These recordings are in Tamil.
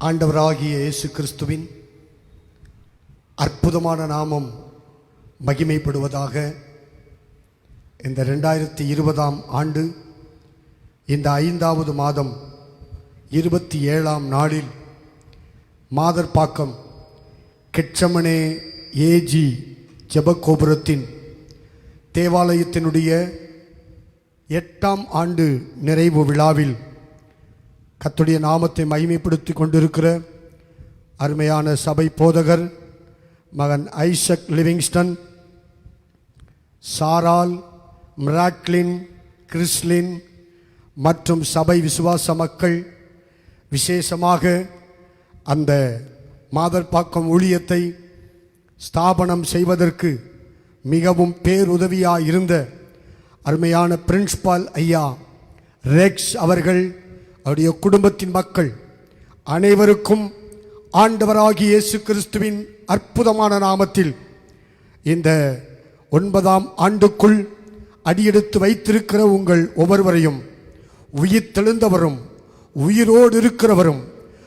ஆண்டவராகிய இயேசு கிறிஸ்துவின் அற்புதமான நாமம் மகிமைப்படுவதாக. இந்த 2020ஆம் ஆண்டு இந்த 5வது மாதம் 27ஆம் நாளில் மாதர்பாக்கம் கெட்சமனே ஏஜி ஜெபகோபுரத்தின் தேவாலயத்தினுடைய 8ஆம் ஆண்டு நிறைவு விழாவில் கர்த்தருடைய நாமத்தை மகிமைப்படுத்தி கொண்டிருக்கிற அருமையான சபை போதகர் மகன் ஐசக் லிவிங்ஸ்டன், சாரால், மிராக்லின், கிறிஸ்லின் மற்றும் சபை விசுவாச மக்கள் விசேஷமாக அந்த மாதர்பாக்கம் ஊழியத்தை ஸ்தாபனம் செய்வதற்கு மிகவும் பேருதவியாக இருந்த அருமையான பிரின்சிபால் ஐயா ரெக்ஸ் அவர்கள், அவருடைய குடும்பத்தின் மக்கள் அனைவருக்கும் ஆண்டவராகிய இயேசு கிறிஸ்துவின் அற்புதமான நாமத்தில் இந்த 9ஆம் ஆண்டுக்குள் அடியெடுத்து வைத்திருக்கிற உங்கள் ஒவ்வொருவரையும் உயிர் தெழுந்தவரும் உயிரோடு இருக்கிறவரும்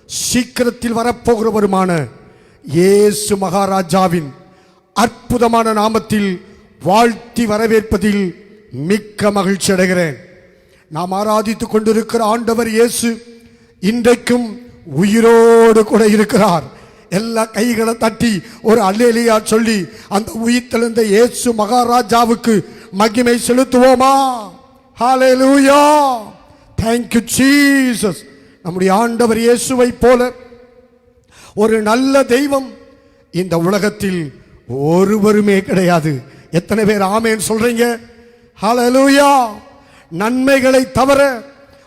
சீக்கிரத்தில் வரப்போகிறவருமான இயேசு மகாராஜாவின் அற்புதமான நாமத்தில் வாழ்த்தி வரவேற்பதில் மிக்க மகிழ்ச்சி அடைகிறேன். நாம் ஆராதித்துக் கொண்டிருக்கிற ஆண்டவர் இயேசு இன்றைக்கும் உயிரோடு கூட இருக்கிறார். எல்லா கைகளை தட்டி ஒரு அல்லேலூயா சொல்லி அந்த உயிர்த்தெழுந்த இயேசு மகாராஜாவுக்கு மகிமை செலுத்துவோமா? ஹல்லேலூயா, தேங்க் யூ ஜீசஸ். நம்முடைய ஆண்டவர் இயேசுவை போல ஒரு நல்ல தெய்வம் இந்த உலகத்தில் ஒருவருமே கிடையாது. எத்தனை பேர் ஆமென் சொல்றீங்க? ஹல்லேலூயா. நன்மைகளை தவிர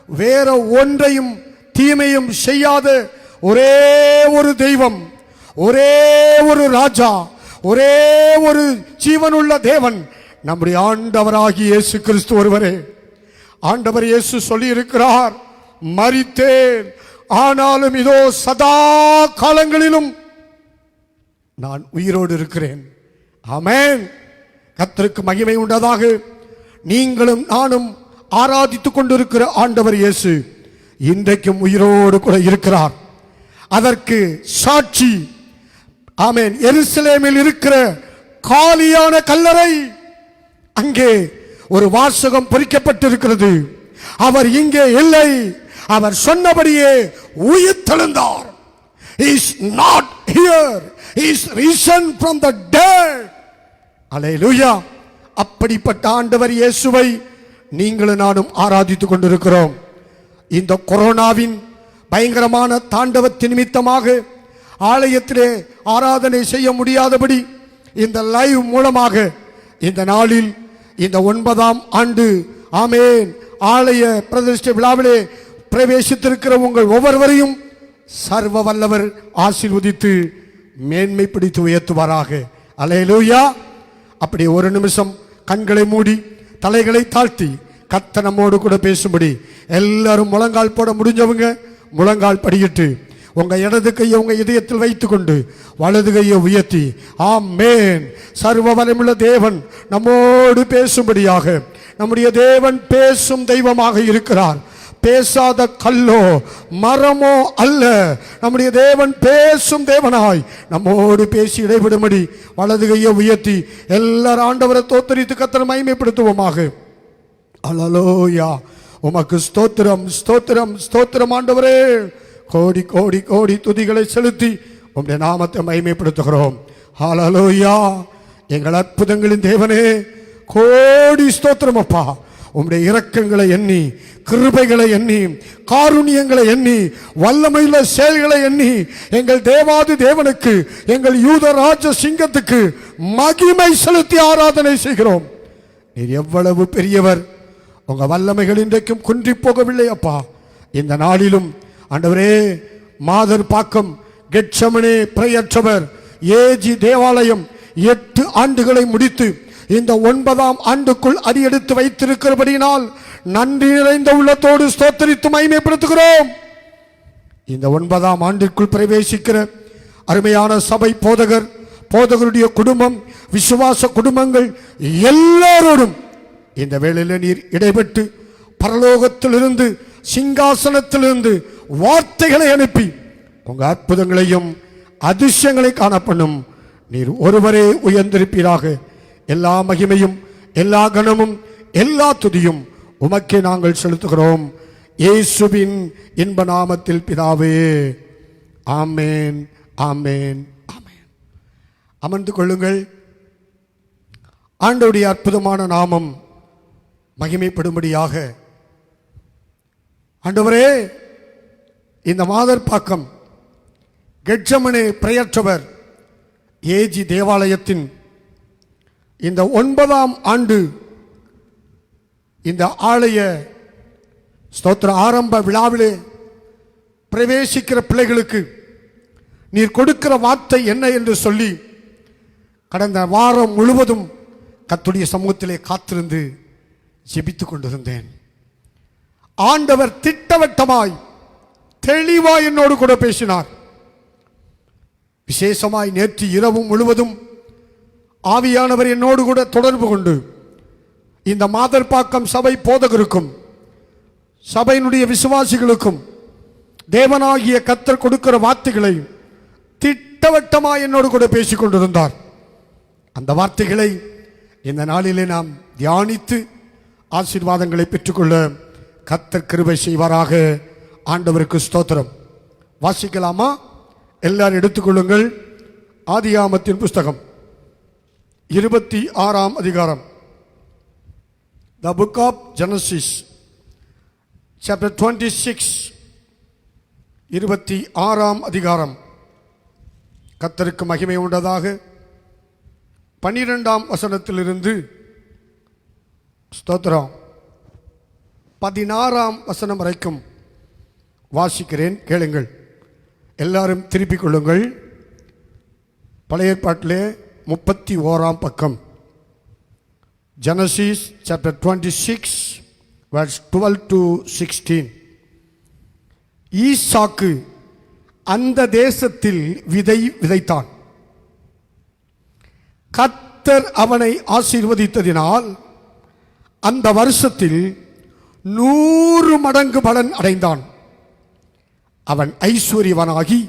வேற ஒன்றையும் தீமையும் செய்யாத ஒரே ஒரு தெய்வம், ஒரே ஒரு ராஜா, ஒரே ஒரு ஜீவனுள்ள தேவன் நம்முடைய ஆண்டவராகிய இயேசு கிறிஸ்து ஒருவரே. ஆண்டவர் இயேசு சொல்லி இருக்கிறார், மரித்தேன் ஆனாலும் இதோ சதா காலங்களிலும் நான் உயிரோடு இருக்கிறேன். ஆமென். கர்த்தருக்கு மகிமை உண்டதாக. நீங்களும் நானும் ஆராதித்துக் கொண்டிருக்கிற ஆண்டவர் இயேசு இன்றைக்கும் உயிரோடு கூட இருக்கிறார். அதற்கு சாட்சி, ஆமென், எருசலேமில் இருக்கிற காலியான கல்லறை, அங்கே ஒரு வாசகம் பொறிக்கப்பட்டிருக்கிறது. அவர் இங்கே இல்லை, அவர் சொன்னபடியே உயிர்த்தெழுந்தார். He is not here, he is risen from the dead. அல்லேலூயா. அப்படிப்பட்ட ஆண்டவர் இயேசுவை நீங்களும் நானும் ஆராதித்துக் கொண்டிருக்கிறோம். இந்த கொரோனாவின் பயங்கரமான தாண்டவத்தின் நிமித்தமாக ஆலயத்திலே ஆராதனை செய்ய முடியாதபடி இந்த லைவ் மூலமாக இந்த நாளில் இந்த 9ஆம் ஆண்டு ஆமென் ஆலய பிரதிஷ்டை விழாவிலே பிரவேசித்திருக்கிற உங்கள் ஒவ்வொருவரையும் சர்வ வல்லவர் ஆசீர்வதித்து மேன்மைப்படுத்தி உயர்த்துவாராக. அல்லேலூயா. அப்படி ஒரு நிமிஷம் கண்களை மூடி தலைகளை தாழ்த்தி கர்த்தர் நம்மோடு கூட பேசும்படி எல்லாரும் முழங்கால் போட முடிஞ்சவங்க முழங்கால் படியிட்டு உங்க இடது கையை உங்க இதயத்தில் வைத்துக் கொண்டு வலது கையை உயர்த்தி ஆமென். சர்வ வல்லமையுள்ள தேவன் நம்மோடு பேசும்படியாக. நம்முடைய தேவன் பேசும் தெய்வமாக இருக்கிறார். பேசாத கல்லோ மரமோ அல்ல. நம்முடைய தேவன் பேசும் தேவனாய் நம்மோடு பேசி இடைவிடும்படி வலது கையை உயர்த்தி எல்லாரும் ஆண்டவரை தோத்தரித்து கர்த்தரை மகிமைப்படுத்துவோமாக. அல்லேலூயா. உமக்கு ஸ்தோத்திரம், ஸ்தோத்திரம், ஸ்தோத்திரம் ஆண்டவரே. கோடி கோடி கோடி துதிகளை செலுத்தி உம்முடைய நாமத்தை மகிமைப்படுத்துகிறோம். அல்லேலூயா. எங்கள் அற்புதங்களின் தேவனே, கோடி ஸ்தோத்திரம் அப்பா. உம்முடைய இரக்கங்களை எண்ணி, கிருபைகளை எண்ணி, காருண்யங்களை எண்ணி, வல்லமையுள்ள செயல்களை எண்ணி எங்கள் தேவாதி தேவனுக்கு, எங்கள் யூத ராஜ சிங்கத்துக்கு மகிமை செலுத்தி ஆராதனை செய்கிறோம். நீர் எவ்வளவு பெரியவர். உங்க வல்லமைகள் இன்றைக்கும் குன்றி போகவில்லை அப்பா. இந்த நாளிலும் ஆண்டவரே, மாதர்பாக்கம் கெட்சமனே பிரயற்றவர் ஏஜி தேவாலயம் 8 ஆண்டுகளை முடித்து இந்த 9ஆம் ஆண்டுக்குள் அடியெடுத்து வைத்திருக்கிறபடியினால் நன்றி நிறைந்த உள்ளத்தோடு ஸ்தோத்திரித்து மகிமைப்படுத்துகிறோம். இந்த 9ஆம் ஆண்டிற்குள் பிரவேசிக்கிற அருமையான சபை போதகர், போதகருடைய குடும்பம், விசுவாச குடும்பங்கள் எல்லாரோடும் இந்த வேளையில் நீர் இடைபெற்று பரலோகத்திலிருந்து சிங்காசனத்திலிருந்து வார்த்தைகளை அனுப்பி உங்க அற்புதங்களையும் அதிசயங்களை காணப்படும். நீர் ஒருவரே உயர்ந்திருப்பீராக. எல்லா மகிமையும் எல்லா கனமும் எல்லா துதியும் உமக்கே நாங்கள் செலுத்துகிறோம். இயேசுவின் இன்ப நாமத்தில் பிதாவே, ஆமேன், ஆமேன், ஆமேன். அமர்ந்து கொள்ளுங்கள். ஆண்டவருடைய அற்புதமான நாமம் மகிமைப்படும்படியாக ஆண்டவரே, இந்த Madharpakkam Gethsemane prayer tower AG தேவாலயத்தின் இந்த 9ஆம் ஆண்டு இந்த ஆலய ஸ்தோத்திர ஆரம்ப விழாவிலே பிரவேசிக்கிற பிள்ளைகளுக்கு நீர் கொடுக்கிற வார்த்தை என்ன என்று சொல்லி கடந்த வாரம் முழுவதும் கர்த்தருடைய சமூகத்திலே காத்திருந்து ஜெபித்துக் கொண்டிருந்தேன். ஆண்டவர் திட்டவட்டமாய் தெளிவாய் என்னோடு கூட பேசினார். விசேஷமாய் நேற்று இரவும் முழுவதும் ஆவியானவர் என்னோடு கூட தொடர்பு கொண்டு இந்த மாதர்பாக்கம் சபை போதகருக்கும் சபையினுடைய விசுவாசிகளுக்கும் தேவனாகிய கர்த்தர் கொடுக்கிற வார்த்தைகளை திட்டவட்டமாய் என்னோடு கூட பேசிக் கொண்டிருந்தார். அந்த வார்த்தைகளை இந்த நாளிலே நாம் தியானித்து ஆசீர்வாதங்களை பெற்றுக்கொள்ள கர்த்தர் கிருபை செய்வாராக. ஆண்டவருக்கு ஸ்தோத்திரம். வாசிக்கலாமா? எல்லாரும் எடுத்துக்கொள்ளுங்கள். ஆதியாகமத்தின் புஸ்தகம் 26ஆம் அதிகாரம். The book of Genesis chapter 26, 26ஆம் அதிகாரம். கர்த்தருக்கு மகிமை உண்டதாக. 12ஆம் வசனத்திலிருந்து ஸ்தோத்திரம் 16ஆம் வசனம் வரைக்கும் வாசிக்கிறேன், கேளுங்கள். எல்லாரும் திருப்பிக் கொள்ளுங்கள். பழைய ஏற்பாட்டிலே 31ஆம் பக்கம். Genesis chapter 26 verse 12 to 16. ஈசாக்கு அந்த தேசத்தில் விதைத்தான். கர்த்தர் அவனை ஆசீர்வதித்ததினால் அந்த வருஷத்தில் 100 மடங்கு பலன் அடைந்தான். அவன் ஐஸ்வர்யவனாகி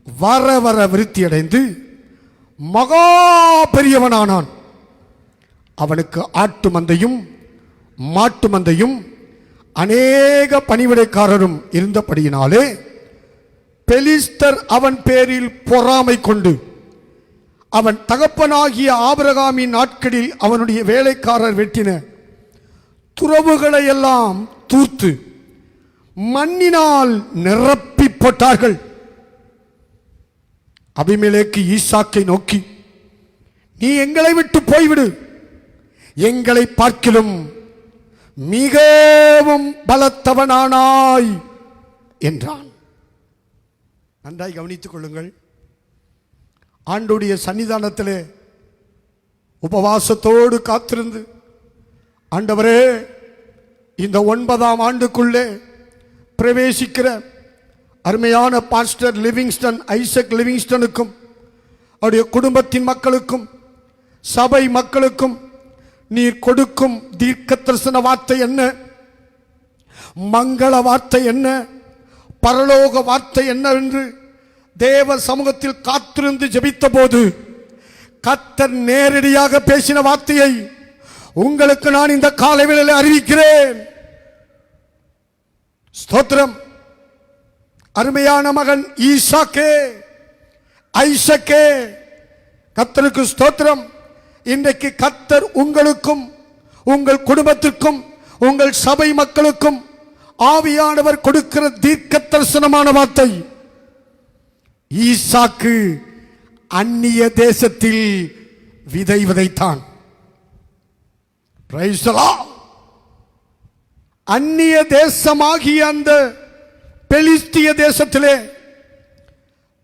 வர வர விருத்தியடைந்து மகா பெரியவனானான். அவனுக்கு ஆட்டு மந்தையும் மாட்டு மந்தையும் அநேக பணிவிடைக்காரரும் இருந்தபடியினாலே பெலிஸ்தர் அவன் பேரில் பொறாமை கொண்டு அவன் தகப்பனாகிய ஆபிரகாமின் நாட்களில் அவனுடைய வேலைக்காரர் வெட்டின துறவுகளை எல்லாம் தூர்த்து மண்ணினால் நிரப்பி போட்டார்கள். அபிமெலேக்கு ஈசாக்கை நோக்கி, நீ எங்களை விட்டு போய்விடு, எங்களை பார்க்கிலும் மிகவும் பலத்தவனானாய் என்றான். நன்றாய் கவனித்துக் கொள்ளுங்கள். ஆண்டவருடைய சன்னிதானத்திலே உபவாசத்தோடு காத்திருந்து, ஆண்டவரே, இந்த 9ஆம் ஆண்டுக்குள்ளே பிரவேசிக்கிற அருமையான பாஸ்டர் லிவிங்ஸ்டன், ஐசக் லிவிங்ஸ்டனுக்கும் அவருடைய குடும்பத்தின் மக்களுக்கும் சபை மக்களுக்கும் நீர் கொடுக்கும் தீர்க்க தரிசன வார்த்தை என்ன, மங்கள வார்த்தை என்ன, பரலோக வார்த்தை என்ன என்று தேவ சமூகத்தில் காத்திருந்து ஜெபித்த போது கர்த்தர் நேரடியாக பேசின வார்த்தையை உங்களுக்கு நான் இந்த காலைவேளையில் அறிவிக்கிறேன். ஸ்தோத்திரம். அருமையான மகன் ஈசாக்கே, ஐசக்கே, கர்த்தருக்கு ஸ்தோத்திரம். இன்றைக்கு கர்த்தர் உங்களுக்கும் உங்கள் குடும்பத்திற்கும் உங்கள் சபை மக்களுக்கும் ஆவியானவர் கொடுக்கிற தீர்க்க தரிசனமான வார்த்தை. ஈசாக்கு அந்நிய தேசத்தில் விதைத்தான். Praise the Lord. அந்நிய தேசமாகிய அந்த பெலிஸ்திய தேசத்திலே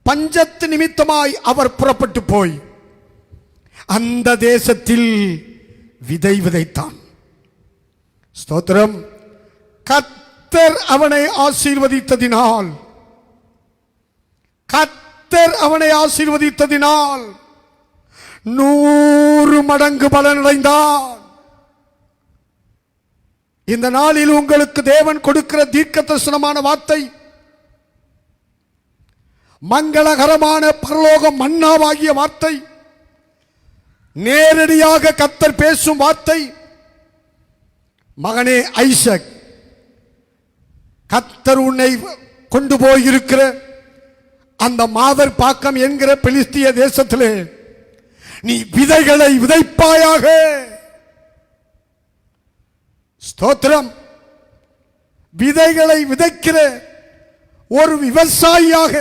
பஞ்சத்து நிமித்தமாய் அவர் புறப்பட்டு போய் அந்த தேசத்தில் விதைத்தான். ஸ்தோத்திரம். கர்த்தர் அவனை ஆசீர்வதித்ததினால், கர்த்தர் அவனை ஆசீர்வதித்ததினால் 100 மடங்கு பலனடைந்தான். இந்த நாளில் உங்களுக்கு தேவன் கொடுக்கிற தீர்க்க தரிசனமான வார்த்தை, மங்களகரமான பரலோக மன்னாவாகிய வார்த்தை, நேரடியாக கர்த்தர் பேசும் வார்த்தை. மகனே ஐசக், கர்த்தர் உன்னை கொண்டு போயிருக்கிற அந்த மாதர் பாக்கம் என்கிற பெலிஸ்திய தேசத்திலே நீ விதைகளை விதைப்பாயாக. ஸ்தோத்திரம். விதைகளை விதைக்கிற ஒரு விவசாயியாக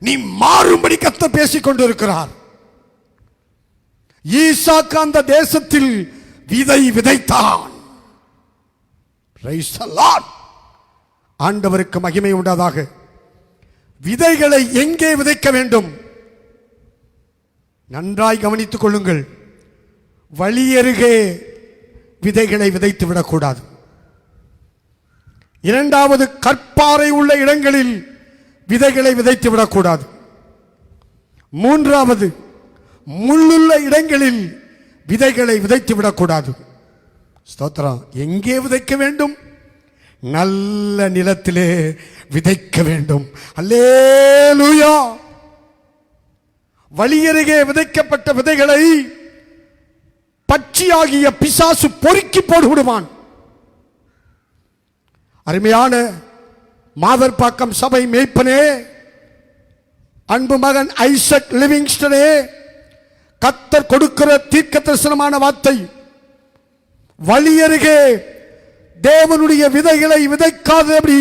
நீ மாறும்படி கர்த்தர் பேசிக் கொண்டிருக்கிறார். ஈசாக்கு அந்த தேசத்தில் விதை விதைத்தான். Praise the Lord. ஆண்டவருக்கு மகிமை உண்டாதாக. விதைகளை எங்கே விதைக்க வேண்டும்? நன்றாய் கவனித்துக் கொள்ளுங்கள். வழியருகே விதைகளை விதைத்து விடக்கூடாது. இரண்டாவது, கற்பாறை உள்ள இடங்களில் விதைகளை விதைத்து விடக்கூடாது. மூன்றாவது, முள்ளுள்ள இடங்களில் விதைகளை விதைத்து விடக்கூடாது. ஸ்தோத்திரம். எங்கே விதைக்க வேண்டும்? நல்ல நிலத்திலே விதைக்க வேண்டும். அல்லேலூயா. வழியருகே விதைக்கப்பட்ட விதைகளை பட்சியாகிய பிசாசு பொறுக்கி போடுவிடுவான். அருமையான மாதர்பாக்கம் சபை மேய்ப்பனே, அன்பு மகன் ஐசக் லிவிங்ஸ்டனே, கர்த்தர் கொடுக்கிற தீர்க்க தரிசனமான வார்த்தை, வழியருகே தேவனுடைய விதைகளை விதைக்காதபடி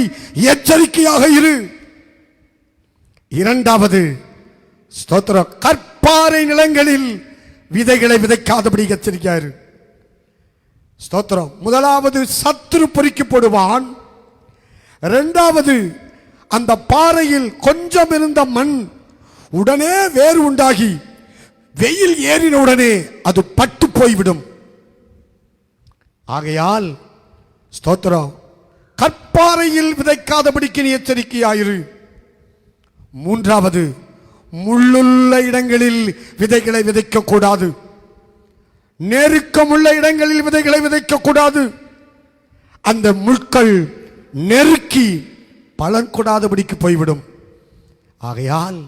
எச்சரிக்கையாக இரு. இரண்டாவது, ஸ்தோத்திரம், கற்பாறை நிலங்களில் விதைகளை விதைக்காதபடி எச்சரிக்கையாக இரு. ஸ்தோத்திரம். முதலாவது, சத்துரு பொறுக்கி போடுவான். இரண்டாவது, அந்த பாறையில் கொஞ்சம் இருந்த மண் உடனே வேறு உண்டாகி வெயில் ஏறின உடனே அது பட்டு போய்விடும். ஆகையால் ஸ்தோத்திரம், கற்பாறையில் விதைக்காதபடிக்கு நீ எச்சரிக்கையாயிரு. மூன்றாவது, முள்ளுள்ள இடங்களில் விதைகளை விதைக்க கூடாது. நெருக்கமுள்ள இடங்களில் விதைகளை விதைக்க கூடாது. அந்த முட்கள் நெருக்கி பலன் கூடாதபடிக்கு போய்விடும். ஆகையால்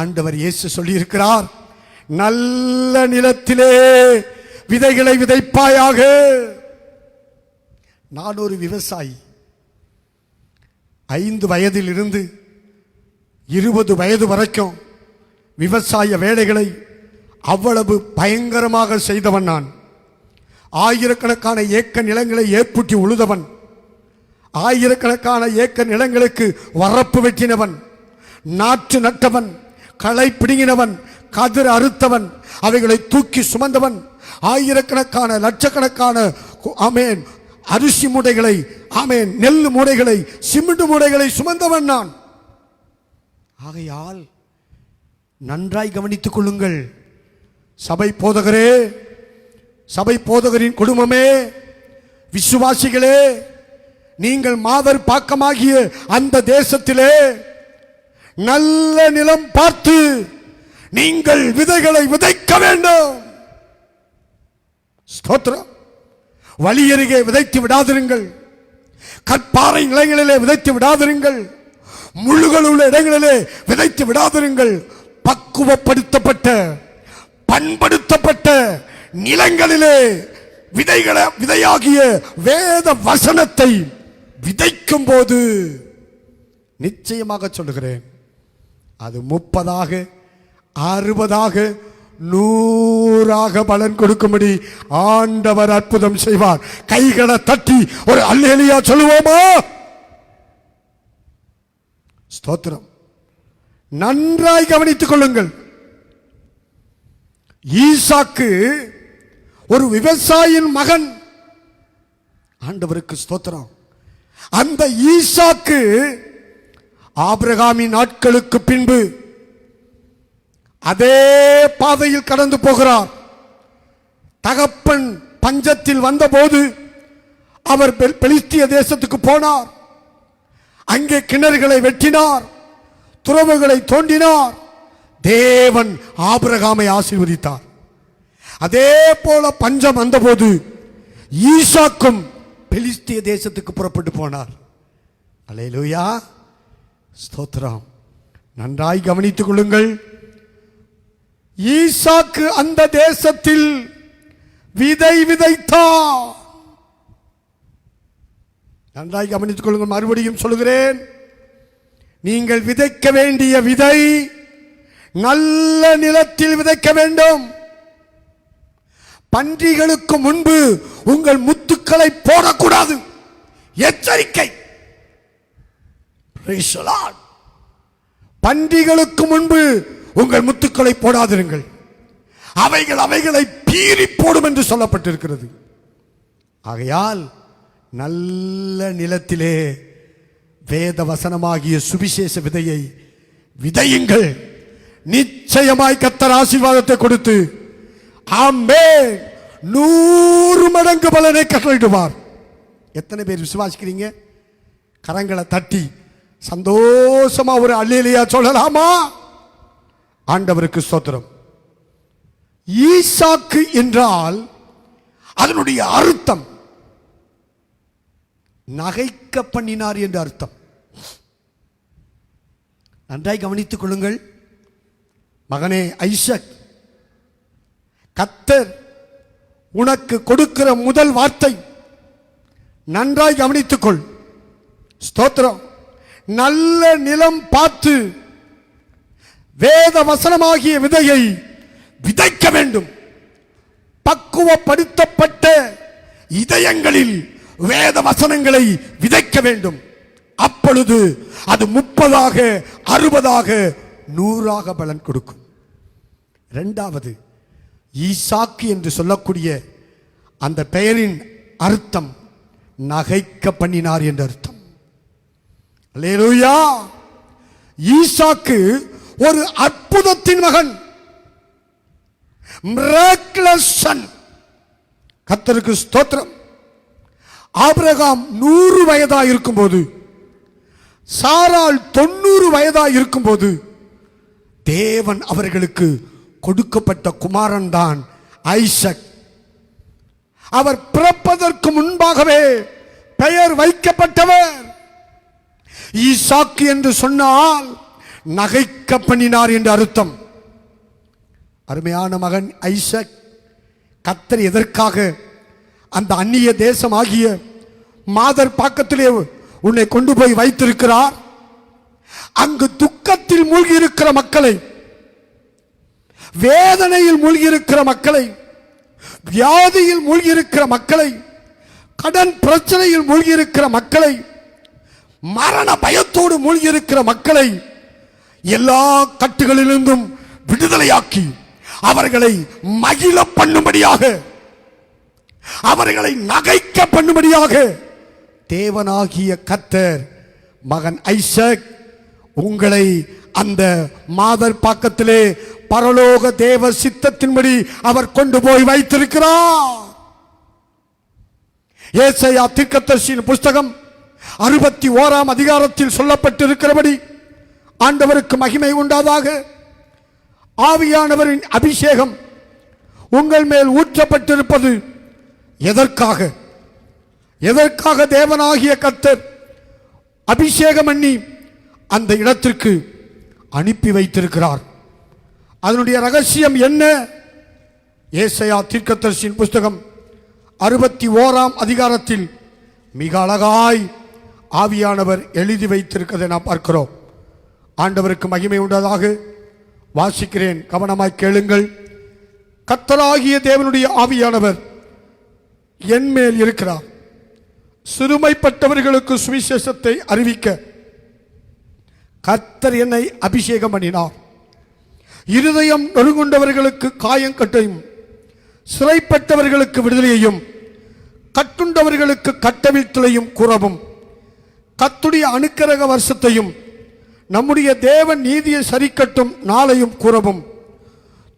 ஆண்டவர் இயேசு சொல்லியிருக்கிறார், நல்ல நிலத்திலே விதைகளை விதைப்பாயாக. நான் ஒரு விவசாயி. 5 வயதில் இருந்து 20 வயது வரைக்கும் விவசாய வேலைகளை அவ்வளவு பயங்கரமாக செய்தவன் நான். ஆயிரக்கணக்கான ஏக்கர் நிலங்களை ஏற்புட்டி உழுதவன். ஆயிரக்கணக்கான ஏக்கர் நிலங்களுக்கு வரப்பு வெட்டினவன், நாற்று நட்டவன், களை பிடுங்கினவன், கதிர் அறுத்தவன், அவைகளை தூக்கி சுமந்தவன். ஆயிரக்கணக்கான லட்சக்கணக்கான ஆமேன் அரிசி மூடைகளை, ஆமேன் நெல் மூடைகளை, சிமெண்ட் மூடைகளை சுமந்தவன் நான். ஆகையால் நன்றாய் கவனித்துக் கொள்ளுங்கள். சபை போதகரே, சபை போதகரின் குடும்பமே, விசுவாசிகளே, நீங்கள் மாதர் பாக்கமாகிய அந்த தேசத்திலே நல்ல நிலம் பார்த்து நீங்கள் விதைகளை விதைக்க வேண்டும். ஸ்தோத்திரம். வழியருகே விதைத்து விடாதிருங்கள். கற்பாறை நிலங்களிலே விதைத்து விடாதிருங்கள். முள்ளுகள் உள்ள இடங்களிலே விதைத்து விடாதிருங்கள். பக்குவப்படுத்தப்பட்ட பண்படுத்தப்பட்ட நிலங்களிலே விதையாகிய வேத வசனத்தை விதைக்கும் போது நிச்சயமாக சொல்லுகிறேன், அது 30ஆக 60ஆக 100ஆக பலன் கொடுக்கும்படி ஆண்டவர் அற்புதம் செய்வார். கைகளை தட்டி ஒரு அல்லேலூயா சொல்லுவோமா? ஸ்தோத்திரம். நன்றாய் கவனித்துக் கொள்ளுங்கள். ஈசாக்கு ஒரு விவசாயியின் மகன். ஆண்டவருக்கு ஸ்தோத்திரம். அந்த ஈசாக்கு ஆபிரகாமின் நாட்களுக்கு பின்பு அதே பாதையில் கடந்து போகிறார். தகப்பன் பஞ்சத்தில் வந்தபோது அவர் பெலிஸ்திய தேசத்துக்கு போனார். அங்கே கிணறுகளை வெட்டினார், துறவுகளை தோண்டினார். தேவன் ஆபிரகாமை ஆசீர்வதித்தார். அதே போல பஞ்சம் வந்தபோது ஈசாக்கும் பெலிஸ்திய தேசத்துக்கு புறப்பட்டு போனார். அல்லேலூயா, ஸ்தோத்திரம். நன்றாய் கவனித்துக் கொள்ளுங்கள். ஈசாக்கு அந்த தேசத்தில் விதை விதைத்தார். நன்றாய் கவனித்துக் கொள்ளுங்கள். மறுபடியும் சொல்கிறேன், நீங்கள் விதைக்க வேண்டிய விதை நல்ல நிலத்தில் விதைக்க வேண்டும். பன்றிகளுக்கு முன்பு உங்கள் முத்துக்களை போடக்கூடாது. எச்சரிக்கை. பன்றிகளுக்கு முன்பு உங்கள் முத்துக்களை போடாதிருங்கள். அவைகளை பீறி போடும் என்று சொல்லப்பட்டிருக்கிறது. ஆகையால் நல்ல நிலத்திலே வேத வசனமாகிய சுவிசேஷ விதையை விதையுங்கள். நிச்சயமாய் கர்த்தர் ஆசீர்வாதத்தை கொடுத்து ஆமென் 100 மடங்கு பலனை கட்டளையிடுவார். எத்தனை பேர் விசுவாசிக்கிறீங்க? கரங்களை தட்டி சந்தோஷமா ஒரு அல்லேலூயா சொல்லலாமா? ஆண்டவருக்கு ஸ்தோத்திரம். ஈசாக்கு என்றால் அதனுடைய அர்த்தம் நகைக்க பண்ணினார் என்று அர்த்தம். நன்றாய் கவனித்துக் கொள்ளுங்கள். மகனே ஐசக், கர்த்தர் உனக்கு கொடுக்கிற முதல் வார்த்தை நன்றாய் கவனித்துக் கொள். ஸ்தோத்திரம். நல்ல நிலம் பார்த்து வேத வசனமாகிய விதையை விதைக்க வேண்டும். பக்குவப்படுத்தப்பட்ட இதயங்களில் வேத வசனங்களை விதைக்க வேண்டும். அப்பொழுது அது 30ஆக 60ஆக 100ஆக பலன் கொடுக்கும். இரண்டாவது, ஈசாக்கு என்று சொல்லக்கூடிய அந்த பெயரின் அர்த்தம் நகைக்க பண்ணினார் என்று அர்த்தம். அல்லேலூயா. ஈசாக்கு ஒரு அற்புதத்தின் மகன், மிராக்கிளஸ் சன். கர்த்தருக்கு ஸ்தோத்திரம். ஆபிரகாம் 100 வயதாக இருக்கும்போது, சாராள் 90 வயதாக இருக்கும்போது தேவன் அவர்களுக்கு கொடுக்கப்பட்ட குமாரன் தான் ஐசக். அவர் பிறப்பதற்கு முன்பாகவே பெயர் வைக்கப்பட்டவர். ஈசாக்கு என்று சொன்னால் நகைக்க பண்ணினார் என்று அர்த்தம். அருமையான மகன் ஐசக். கர்த்தர் எதற்காக அந்த அந்நிய தேசம் ஆகிய மாதர் பாக்கத்திலே உன்னை கொண்டு போய் வைத்திருக்கிறார்? அங்கு துக்கத்தில் மூழ்கி இருக்கிற மக்களை, வேதனையில் மூழ்கி இருக்கிற மக்களை, வியாதியில் மூழ்கி இருக்கிற மக்களை, கடன் பிரச்சனையில் மூழ்கி இருக்கிற மக்களை, மரண பயத்தோடு மூழ்கி இருக்கிற மக்களை எல்லா கட்டுகளிலிருந்தும் விடுதலையாக்கி அவர்களை மகிழ பண்ணும்படியாக, அவர்களை நகைக்க பண்ணும்படியாக தேவனாகிய கர்த்தர் மகன் ஐசக் உங்களை அந்த மாதர் பாக்கத்திலே பரலோக தேவ சித்தத்தின்படி அவர் கொண்டு போய் வைத்திருக்கிறார். ஏசாயா தீர்க்கதரிசியின் புஸ்தகம் 61ஆம் அதிகாரத்தில் சொல்லப்பட்டிருக்கிறபடி, ஆண்டவருக்கு மகிமை உண்டாதாக, ஆவியானவரின் அபிஷேகம் உங்கள் மேல் ஊற்றப்பட்டிருப்பது எதற்காக? எதற்காக தேவனாகிய கர்த்தர் அபிஷேகம் பண்ணி அந்த இடத்திற்கு அனுப்பி வைத்திருக்கிறார்? அதனுடைய ரகசியம் என்ன? ஏசாயா தீர்க்கதரிசியின் புஸ்தகம் 61ஆம் அதிகாரத்தில் மிக அழகாய் ஆவியானவர் எழுதி வைத்திருக்கிறதை நாம் பார்க்கிறோம். ஆண்டவருக்கு மகிமை உண்டதாக. வாசிக்கிறேன், கவனமாய் கேளுங்கள். கர்த்தராகிய தேவனுடைய ஆவியானவர் என் மேல் இருக்கிறார். சிறுமைப்பட்டவர்களுக்கு சுவிசேஷத்தை அறிவிக்க கர்த்தர் என்னை அபிஷேகம் பண்ணினார். இருதயம் நொறுங்குண்டவர்களுக்கு காயங்கட்டையும், சிறைப்பட்டவர்களுக்கு விடுதலையையும், கட்டுண்டவர்களுக்கு கட்டவிழ்த்தலையும் கூறவும், கர்த்தருடைய அனுக்கிரக வருஷத்தையும் நம்முடைய தேவன் நீதியை சரிக்கட்டும் நாளையும் கூறவும்,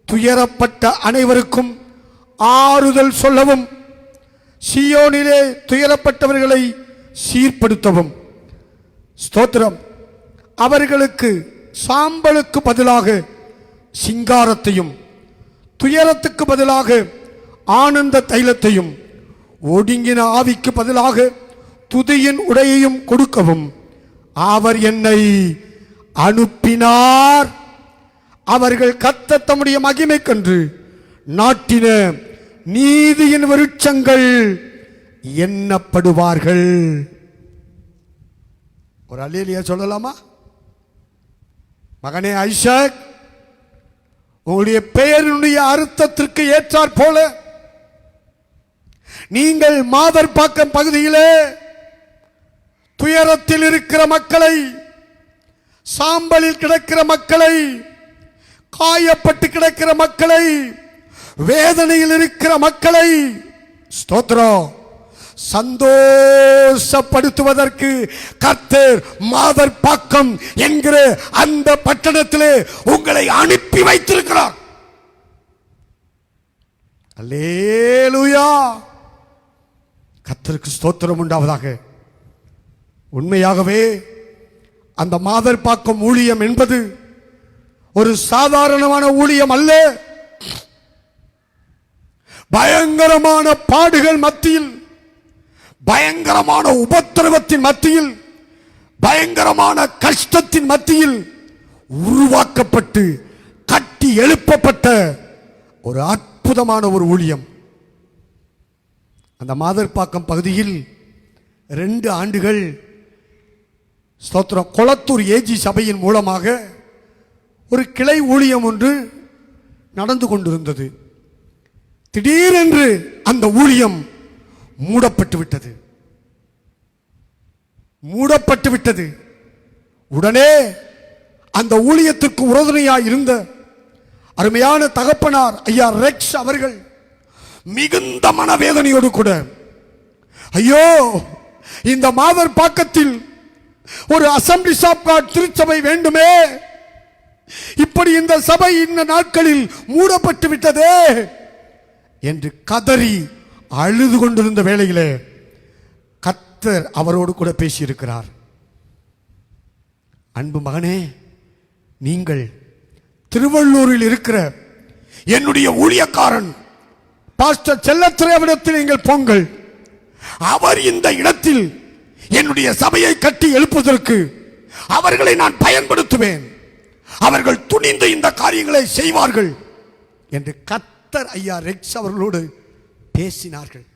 துயரப்பட்ட அனைவருக்கும் ஆறுதல் சொல்லவும், சீயோனிலே துயரப்பட்டவர்களை சீர்படுத்தவும். ஸ்தோத்திரம். அவர்களுக்கு சாம்பலுக்கு பதிலாக சிங்காரத்தையும், துயரத்துக்கு பதிலாக ஆனந்த தைலத்தையும், ஒடுங்கின ஆவிக்கு பதிலாக துதியின் உடையையும் கொடுக்கவும் அவர் என்னை அனுப்பினார். அவர்கள் கர்த்தர் தம்முடைய மகிமை கண்டு நாட்டின நீதியின் விருட்சங்கள் எண்ணப்படுவார்கள். ஒரு அல்லேலூயா சொல்லலாமா? மகனே ஐசக், உங்களுடைய பெயரினுடைய அர்த்தத்திற்கு ஏற்றாற் போல நீங்கள் மாதர்பாக்கம் பகுதியிலே துயரத்தில் இருக்கிற மக்களை, சாம்பலில் கிடக்கிற மக்களை, காயப்பட்டு கிடக்கிற மக்களை, வேதனையில் இருக்கிற மக்களை ஸ்தோத்திரம் சந்தோஷப்படுத்துவதற்கு கர்த்தர் மாதர்பாக்கம் என்கிற அந்த பட்டணத்திலே உங்களை அனுப்பி வைத்திருக்கிறார். அல்லேலூயா, கர்த்தருக்கு ஸ்தோத்திரம் உண்டாவதாக. உண்மையாகவே அந்த மாதர்பாக்கம் ஊழியம் என்பது ஒரு சாதாரணமான ஊழியம் அல்ல. பயங்கரமான பாடுகள் மத்தியில், பயங்கரமான உபத்திரவத்தின் மத்தியில், பயங்கரமான கஷ்டத்தின் மத்தியில் உருவாக்கப்பட்டு கட்டி எழுப்பப்பட்ட ஒரு அற்புதமான ஒரு ஊழியம். அந்த மாதர்பாக்கம் பகுதியில் 2 ஆண்டுகள் ஸ்தோத்திரம் கொளத்தூர் ஏஜி சபையின் மூலமாக ஒரு கிளை ஊழியம் ஒன்று நடந்து கொண்டிருந்தது. திடீரென்று அந்த ஊழியம் மூடப்பட்டு விட்டது. உடனே அந்த ஊழியத்திற்கு உறுதுணையாய் இருந்த அருமையான தகப்பனார் ஐயா ரெக்ஸ் அவர்கள் மிகுந்த மனவேதனையோடு கூட, ஐயோ, இந்த மாதர்பாக்கத்தில் ஒரு அசம்பிளிஸ் ஆஃப் காட் திருச்சபை வேண்டுமே, இப்படி இந்த சபை இந்த நாட்களில் மூடப்பட்டு விட்டதே என்று கதறி அழுது கொண்டிருந்த வேளையிலே கர்த்தர் அவரோடு கூட பேசியிருக்கிறார். அன்பு மகனே, நீங்கள் திருவள்ளூரில் இருக்கிற என்னுடைய ஊழியக்காரன் பாஸ்டர் செல்லத்துறையிடத்தில் நீங்கள் போங்கள். அவர் இந்த இடத்தில் என்னுடைய சபையை கட்டி எழுப்புவதற்கு அவர்களை நான் பயன்படுத்துவேன். அவர்கள் துணிந்து இந்த காரியங்களை செய்வார்கள் என்று கர்த்தர் ஐயா ரெக்ஸ் அவர்களோடு பேசினார்கள்.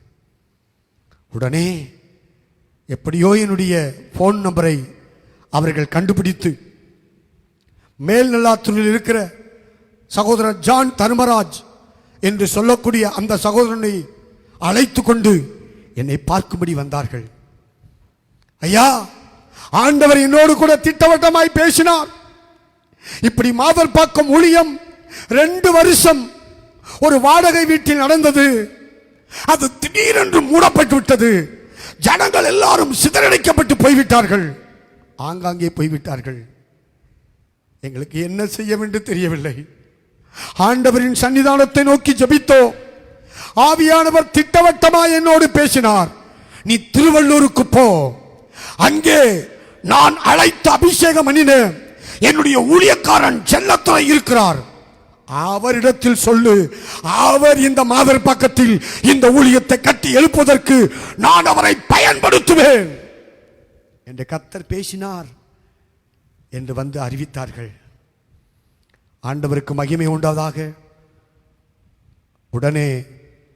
உடனே எப்படியோ என்னுடைய போன் நம்பரை அவர்கள் கண்டுபிடித்து மேல்நல்லாத்தூரில் இருக்கிற சகோதரர் ஜான் தர்மராஜ் என்று சொல்லக்கூடிய அந்த சகோதரனை அழைத்து கொண்டு என்னை பார்க்கும்படி வந்தார்கள். ஐயா, ஆண்டவர் என்னோடு கூட திட்டவட்டமாய் பேசினார். இப்படி மாதர்பாக்கம் ஊழியம் 2 வருஷம் ஒரு வாடகை வீட்டில் நடந்தது. அது திடீரென்று மூடப்பட்டு விட்டது. ஜனங்கள் எல்லாரும் சிதறடிக்கப்பட்டு போய்விட்டார்கள், ஆங்காங்கே போய்விட்டார்கள். எங்களுக்கு என்ன செய்ய வேண்டும் தெரியவில்லை. ஆண்டவரின் சன்னிதானத்தை நோக்கி ஜெபித்தோம். ஆவியானவர் திட்டவட்டமாய் என்னோடு பேசினார். நீ திருவள்ளூருக்கு போ, அங்கே நான் அழைத்து அபிஷேகம் பண்ணின என்னுடைய ஊழியக்காரன் செல்லத்துறை இருக்கிறார், அவரிடத்தில் சொல்லு, அவர் இந்த மாதர்பாக்கத்தில் இந்த ஊழியத்தை கட்டி எழுப்புவதற்கு நான் அவரை பயன்படுத்துவேன் என்று கர்த்தர் பேசினார் என்று வந்து அறிவித்தார்கள். ஆண்டவருக்கு மகிமை உண்டாவதாக. உடனே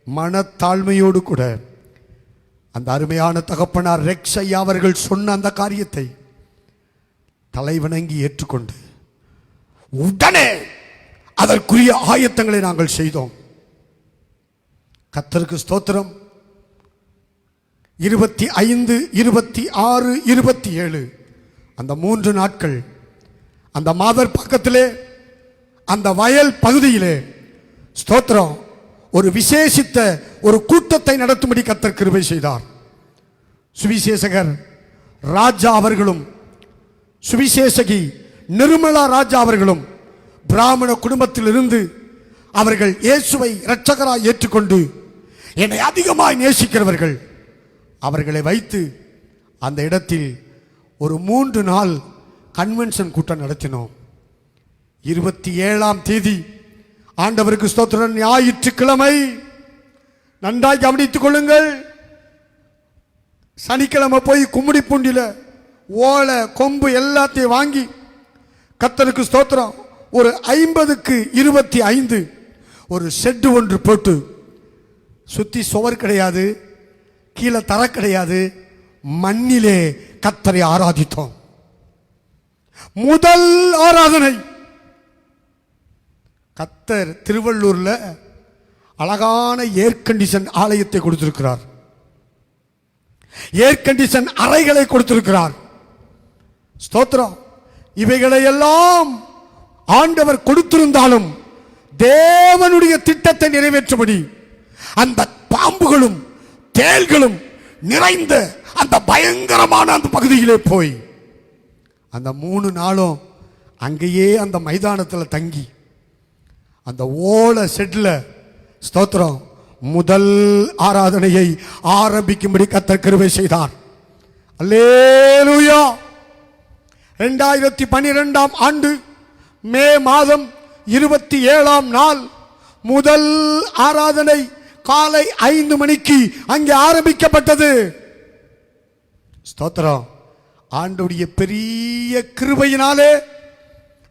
மனத்தாழ்மையோடு கூட அந்த அருமையான தகப்பனார் ரெக்ஸ் ஐயா அவர்கள் சொன்ன அந்த காரியத்தை தலைவணங்கி ஏற்றுக்கொண்டு உடனே அதற்குரிய ஆயத்தங்களை நாங்கள் செய்தோம். கர்த்தருக்கு ஸ்தோத்திரம். 25, 26, 27 அந்த 3 நாட்கள் அந்த மாதர்பாக்கத்திலே அந்த வயல் பகுதியிலே ஸ்தோத்திரம் ஒரு விசேஷித்த ஒரு கூட்டத்தை நடத்தும்படி கர்த்தர் கிருபை செய்தார். சுவிசேஷகர் ராஜா அவர்களும் சுவிசேஷகி நிர்மலா ராஜா அவர்களும் பிராமண குடும்பத்தில் இருந்து அவர்கள் இயேசுவை இரட்சகராய் ஏற்றுக்கொண்டு என்னை அதிகமாய் நேசிக்கிறவர்கள், அவர்களை வைத்து அந்த இடத்தில் ஒரு 3 நாள் கன்வென்ஷன் கூட்டம் நடத்தினோம். 27ஆம் தேதி ஆண்டவருக்கு ஸ்தோத்திரம், ஞாயிற்றுக்கிழமை. நன்றாய் கவனித்துக் கொள்ளுங்கள். சனிக்கிழமை போய் கும்மிடி பூண்டில ஓலை கொம்பு எல்லாத்தையும் வாங்கி கர்த்தருக்கு ஸ்தோத்திரம். ஒரு 50க்கு 25 ஒரு ஷெட் ஒன்று போட்டு, சுத்தி சுவர் கிடையாது, கீழே தர கிடையாது, மண்ணிலே கர்த்தரை ஆராதித்தோம். முதல் ஆராதனை. கர்த்தர் திருவள்ளூர்ல அழகான ஏர் கண்டிஷன் ஆலயத்தை கொடுத்திருக்கிறார். ஏர் கண்டிஷன் அறைகளை கொடுத்திருக்கிறார். ஸ்தோத்திரம். இவைகளை எல்லாம் ஆண்டவர் கொடுத்திருந்தாலும் தேவனுடைய திட்டத்தை நிறைவேற்றும்படி அந்த பாம்புகளும் தேள்களும் நிறைந்த அந்த பயங்கரமான அந்த பகுதியிலே போய் அந்த 3 நாளும் அங்கேயே அந்த மைதானத்தில் தங்கி அந்த ஓலை ஷெட்ல ஸ்தோத்திரம் முதல் ஆராதனையை ஆரம்பிக்கும்படி கர்த்தர் கிருபை செய்தார். அல்லேலூயா. 2012ஆம் ஆண்டு மே மாதம் 27ஆம் நாள் முதல் ஆராதனை காலை 5 மணிக்கு அங்கே ஆரம்பிக்கப்பட்டது. ஸ்தோத்திரம். ஆண்டவருடைய பெரிய கிருபையினாலே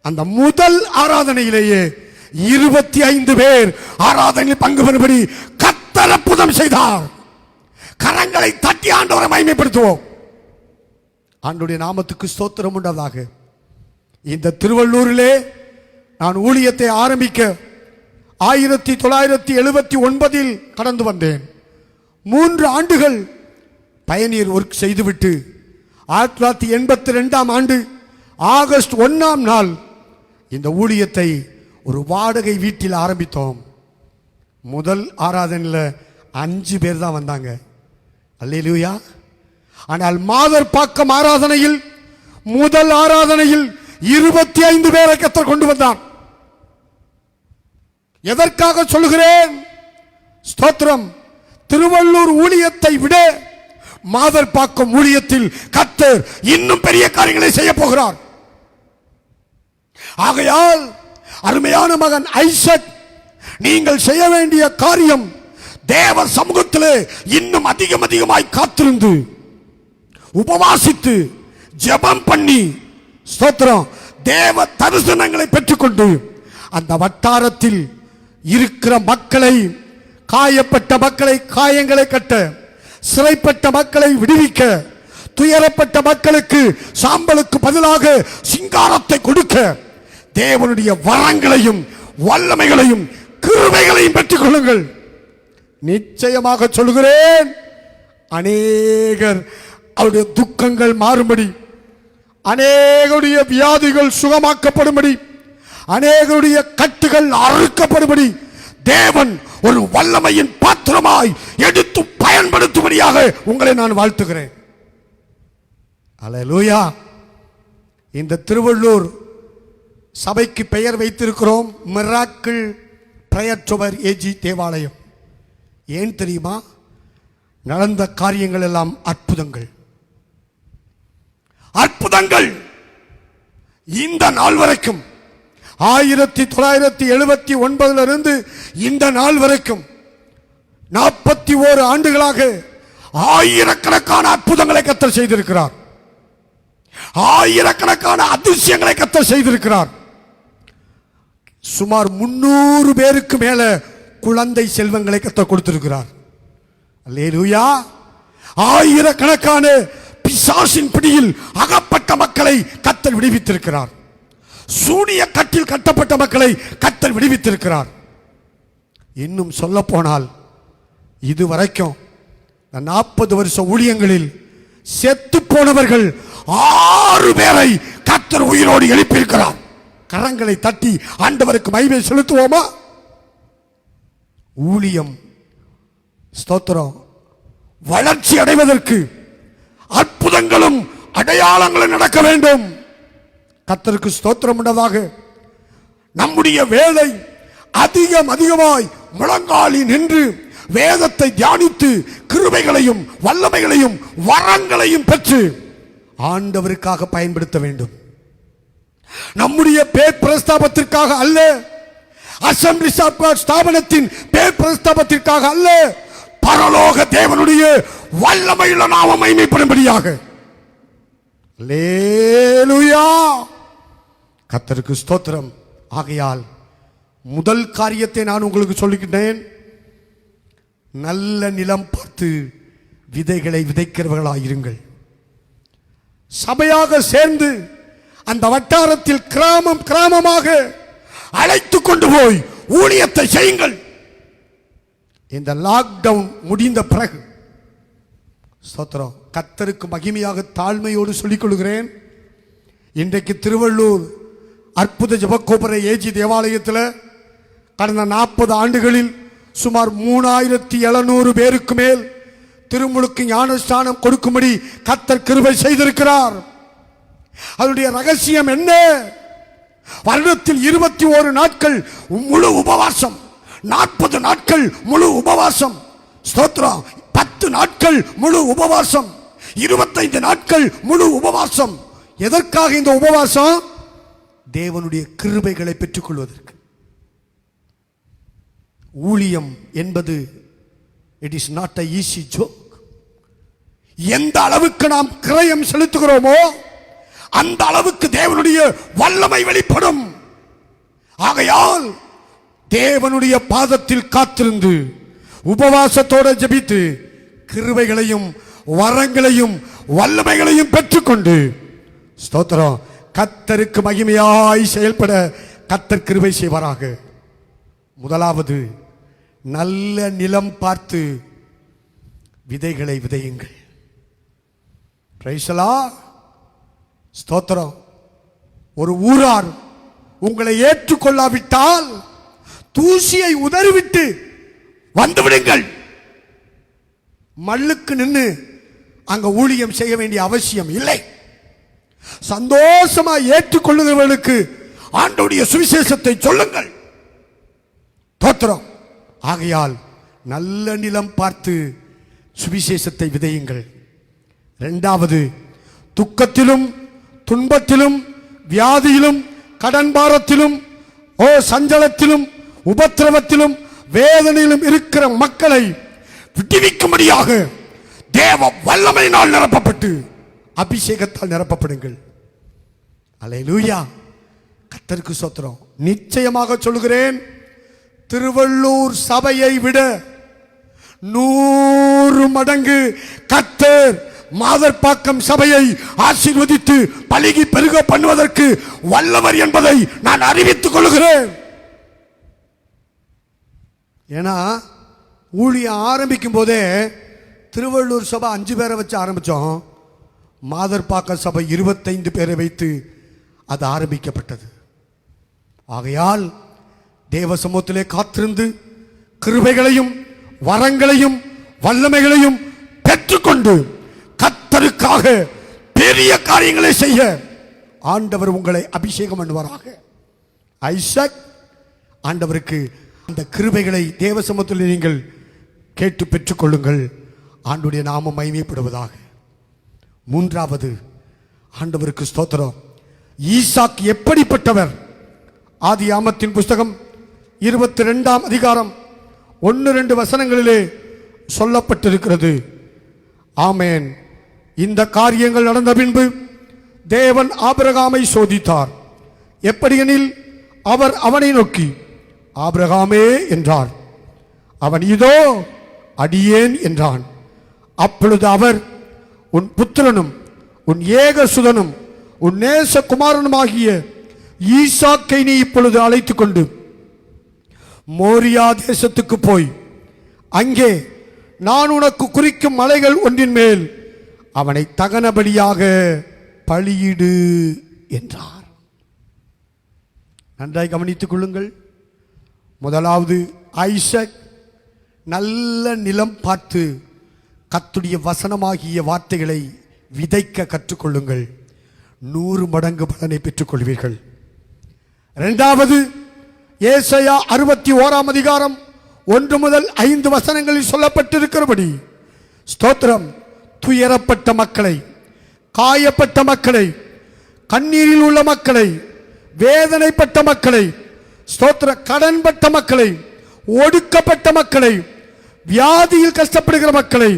அந்த முதல் ஆராதனையிலேயே 25 பேர் ஆராதனையில் பங்கு பெறும்படி கர்த்தர் அற்புதம் செய்தார். கரங்களை தட்டி ஆண்டவரை மகிமைப்படுத்துவோம். ஆண்டவருடைய நாமத்துக்கு ஸ்தோத்திரம் உண்டாவதாக. இந்த திருவள்ளூரிலே நான் ஊழியத்தை ஆரம்பிக்க 1979 கடந்து வந்தேன். 3 ஆண்டுகள் பயணியர் ஒர்க் செய்துவிட்டு 1982ஆம் ஆண்டு ஆகஸ்ட் 1ஆம் நாள் இந்த ஊழியத்தை ஒரு வாடகை வீட்டில் ஆரம்பித்தோம். முதல் ஆராதனையில் 5 பேர் தான் வந்தாங்க. அல்லேலூயா. ஆனால் மாதர்பாக்கம் ஆராதனையில் முதல் ஆராதனையில் 25 பேரை கர்த்தர் கொண்டு வந்தார். எதற்காக சொல்கிறேன்? ஸ்தோத்திரம். திருவள்ளூர் ஊழியத்தை விட மாதர்பாக்கம் ஊழியத்தில் கர்த்தர் இன்னும் பெரிய காரியங்களை செய்ய போகிறார். ஆகையால் அருமையான மகன் ஐசக், நீங்கள் செய்ய வேண்டிய காரியம் தேவ சமூகத்திலே இன்னும் அதிகமாய் காத்திருந்து உபவாசித்து ஜெபம் பண்ணி ஸ்தோத்திரம் தேவ தரிசனங்களை பெற்றுக்கொண்டு அந்த வட்டாரத்தில் இருக்கிற மக்களை, காயப்பட்ட மக்களை காயங்களை கட்ட, சிறைப்பட்ட மக்களை விடுவிக்க, துயரப்பட்ட மக்களுக்கு சாம்பலுக்கு பதிலாக சிங்காரத்தை கொடுக்க தேவனுடைய வரங்களையும் வல்லமைகளையும் கிருபைகளையும் பெற்றுக் கொள்ளுங்கள். நிச்சயமாக சொல்கிறேன், அநேகர் அவருடைய துக்கங்கள் மாறும்படி, அநேகருடைய வியாதிகள் சுகமாக்கப்படும்படி, அநேகருடைய கட்டுகள் அறுக்கப்படும்படி தேவன் ஒரு வல்லமையின் பாத்திரமாய் எடுத்து பயன்படுத்தும்படியாக உங்களை நான் வாழ்த்துகிறேன். அல்லேலூயா. இந்த திருவள்ளூர் சபைக்கு பெயர் வைத்திருக்கிறோம் மிராக்கிள் பிரேயர் டவர் ஏஜி தேவாலயம். ஏன் தெரியுமா? நடந்த காரியங்கள் எல்லாம் அற்புதங்கள். அற்புதங்கள். இந்த நாள் வரைக்கும் 1979 இருந்து இந்த நாள் வரைக்கும் 41 ஆண்டுகளாக ஆயிரக்கணக்கான அற்புதங்களை கர்த்தர் செய்திருக்கிறார். ஆயிரக்கணக்கான அதிசயங்களை கர்த்தர் செய்திருக்கிறார். சுமார் 300 பேருக்கு மேல குழந்தை செல்வங்களை கர்த்தர் கொடுத்திருக்கிறார். அல்லேலூயா. ஆயிரக்கணக்கான பிசாசின் பிடியில் அகப்பட்ட மக்களை கர்த்தர் விடுவித்திருக்கிறார். சூனிய கட்டில் கட்டப்பட்ட மக்களை கர்த்தர் விடுவித்திருக்கிறார். இன்னும் சொல்ல போனால் இதுவரைக்கும் 40 வருஷ ஊழியங்களில் செத்து போனவர்கள் 6 பேரை கர்த்தர் உயிரோடு எழுப்பியிருக்கிறார். கரங்களை தட்டி ஆண்டவருக்கு மகிமை செலுத்துவோமா? ஊழியம் ஸ்தோத்திரம் வளர்ச்சி அடைவதற்கு அற்புதங்களும் அடையாளங்களும் நடக்க வேண்டும். கர்த்தருக்கு ஸ்தோத்திரம் உண்டதாக. நம்முடைய வேலை அதிகமாய் முழங்காலி நின்று வேதத்தை தியானித்து கிருபைகளையும் வல்லமைகளையும் வரங்களையும் பெற்று ஆண்டவருக்காக பயன்படுத்த வேண்டும். நம்முடைய பேர் பிரஸ்தாபத்திற்காக அல்ல, அசெம்பிளி ஸ்தாபனத்தின் பேர் பிரஸ்தாபத்திற்காக அல்ல, பரலோக தேவனுடைய வல்லமையுள்ள நாமம் மகிமைப்படும்படியாக. அல்லேலூயா. கர்த்தருக்கு ஸ்தோத்திரம். ஆகையால் முதல் காரியத்தை நான் உங்களுக்கு சொல்லுகின்றேன், நல்ல நிலம் பார்த்து விதைகளை விதைக்கிறவர்களாயிருங்கள். சபையாக சேர்ந்து அந்த வட்டாரத்தில் கிராமம் கிராமமாக அழைத்து கொண்டு போய் ஊழியத்தை செய்யுங்கள். இந்த லாக்டவுன் முடிந்த பிறகு ஸ்தோத்திரம், கர்த்தருக்கு மகிமையாக தாழ்மையோடு சொல்லிக் கொள்கிறேன், இன்றைக்கு திருவள்ளூர் அற்புத ஜெபக்கோபுர ஏஜி தேவாலயத்தில் கடந்த 40 ஆண்டுகளில் சுமார் 3700 பேருக்கு மேல் திருமுழுக்கு ஞானஸ்தானம் கொடுக்கும்படி கர்த்தர் கிருபை செய்திருக்கிறார். அதனுடைய ரகசியம் என்ன? வருடத்தில் 21 நாட்கள் முழு உபவாசம், 40 நாட்கள் முழு உபவாசம், ஸ்தோத்திரம், 10 நாட்கள் முழு உபவாசம், 25 நாட்கள் முழு உபவாசம். எதற்காக இந்த உபவாசம்? தேவனுடைய கிருபைகளை பெற்றுக் கொள்வதற்கு. ஊழியம் என்பது it is not a easy joke. எந்த அளவுக்கு நாம் கிரயம் செலுத்துகிறோமோ அந்த அளவுக்கு தேவனுடைய வல்லமை வெளிப்படும். ஆகையால் தேவனுடைய பாதத்தில் காத்திருந்து உபவாசத்தோடு ஜெபித்து கிருபைகளையும் வரங்களையும் வல்லமைகளையும் பெற்றுக்கொண்டு ஸ்தோத்திரம், கர்த்தருக்கு மகிமையாய் செயல்பட கர்த்தர் கிருபை செய்வாராக. முதலாவது, நல்ல நிலம் பார்த்து விதைகளை விதையுங்கள். Praise the Lord. ஸ்தோத்திரம். ஒரு ஊரார் உங்களை ஏற்றுக்கொள்ளாவிட்டால் தூசியை உதறிவிட்டு வந்துவிடுங்கள். மல்லுக்கு நின்று அங்க ஊழியம் செய்ய வேண்டிய அவசியம் இல்லை. சந்தோஷமா ஏற்றுக்கொள்ளுகிறவர்களுக்கு ஆண்டவருடைய சுவிசேஷத்தை சொல்லுங்கள். ஸ்தோத்திரம். ஆகையால் நல்ல நிலம் பார்த்து சுவிசேஷத்தை விதையுங்கள். இரண்டாவது, துக்கத்திலும் துன்பத்திலும் வியாதியிலும் கடன் பாரத்திலும் சஞ்சலத்திலும் உபத்திரவத்திலும் வேதனையிலும் இருக்கிற மக்களை விடுவிக்கும்படியாக தேவ வல்லமையினால் நிரப்பப்பட்டு அபிஷேகத்தால் நிரப்பப்படுங்கள். அல்லேலூயா. கர்த்தருக்கு ஸ்தோத்திரம். நிச்சயமாக சொல்கிறேன், திருவள்ளூர் சபையை விட 100 மடங்கு கர்த்தர் மாதர்பாக்கம் சபையை ஆசீர்வதித்து பலுகி பெருக பண்ணுவதற்கு வல்லவர் என்பதை நான் அறிவித்துக் கொள்கிறேன். ஏன்னா ஊழியம் ஆரம்பிக்கும் போதே திருவள்ளூர் சபை 5 பேரை வச்சு ஆரம்பித்தோம். மாதர்பாக்கம் சபை 25 பேரை வைத்து அது ஆரம்பிக்கப்பட்டது. ஆகையால் தேவ சமூகத்திலே காத்திருந்து கிருபைகளையும் வரங்களையும் வல்லமைகளையும் பெற்றுக்கொண்டு கர்த்தருக்காக பெரிய காரியங்களை செய்ய ஆண்டவர் உங்களை அபிஷேகம் பண்ணுவாராக. ஐசக், ஆண்டவருக்கு அந்த கிருபைகளை தேவ சமூகத்தில் நீங்கள் கேட்டு பெற்றுக்கொள்ளுங்கள். ஆண்டவருடைய நாமம் மகிமைப்படுவதாக. மூன்றாவது, ஆண்டவருக்கு ஸ்தோத்திரம். ஈசாக் எப்படிப்பட்டவர்? ஆதியாகமத்தின் புஸ்தகம் 22ஆம் அதிகாரம் 1-2 வசனங்களிலே சொல்லப்பட்டிருக்கிறது. ஆமென். இந்த காரியங்கள் நடந்த பின்பு தேவன் ஆபிரகாமை சோதித்தார். எப்படியெனில் அவர் அவனை நோக்கி, ஆபிரகாமே என்றார். அவன், இதோ அடியேன் என்றான். அப்பொழுது அவர், உன் புத்திரனும் உன் ஏகசுதனும் உன் நேசகுமாரனுமாகிய ஈசாக்கை நீ இப்பொழுது அழைத்துக் கொண்டு மோரியா தேசத்துக்கு போய் அங்கே நான் உனக்கு குறிக்கும் மலைகள் ஒன்றின் மேல் அவனை தகனபலியாக பலியிடு என்றார். நன்றாய் கவனித்துக் கொள்ளுங்கள். முதலாவது, ஐசக் நல்ல நிலம் பார்த்து கர்த்தருடைய வசனமாகிய வார்த்தைகளை விதைக்க கற்றுக்கொள்ளுங்கள். 100 மடங்கு பலனை பெற்றுக் கொள்வீர்கள். இரண்டாவது, ஏசாயா 61ஆம் அதிகாரம் 1 முதல் 5 வசனங்களில் சொல்லப்பட்டிருக்கிறபடி ஸ்தோத்திரம், துயரப்பட்ட மக்களை, காயப்பட்ட மக்களை, கண்ணீரில் உள்ள மக்களை, வேதனைப்பட்ட மக்களை, ஸ்தோத்திர கடன்பட்ட மக்களை, ஒடுக்கப்பட்ட மக்களை, வியாதியில் கஷ்டப்படுகிற மக்களை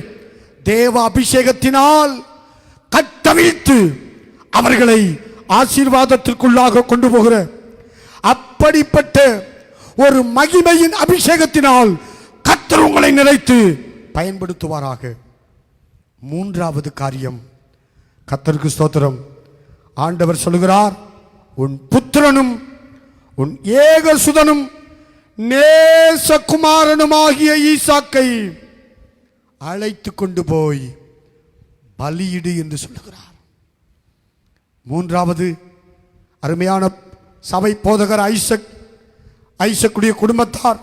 தேவ அபிஷேகத்தினால் கட்டவிழ்த்து அவர்களை ஆசீர்வாதத்திற்குள்ளாக கொண்டு போகிற அப்படிப்பட்ட ஒரு மகிமையின் அபிஷேகத்தினால் கர்த்தர் உங்களை நிறைத்து பயன்படுத்துவாராக. மூன்றாவது காரியம், கர்த்தருக்கு ஸ்தோத்திரம், ஆண்டவர் சொல்கிறார், உன் புத்திரனும் உன் ஏகசுதனும் நேசகுமாரனுமாகிய ஈசாக்கை அழைத்து கொண்டு போய் பலியிடு என்று சொல்லுகிறார். மூன்றாவது, அருமையான சபை போதகர் ஐசக்குடைய குடும்பத்தார்,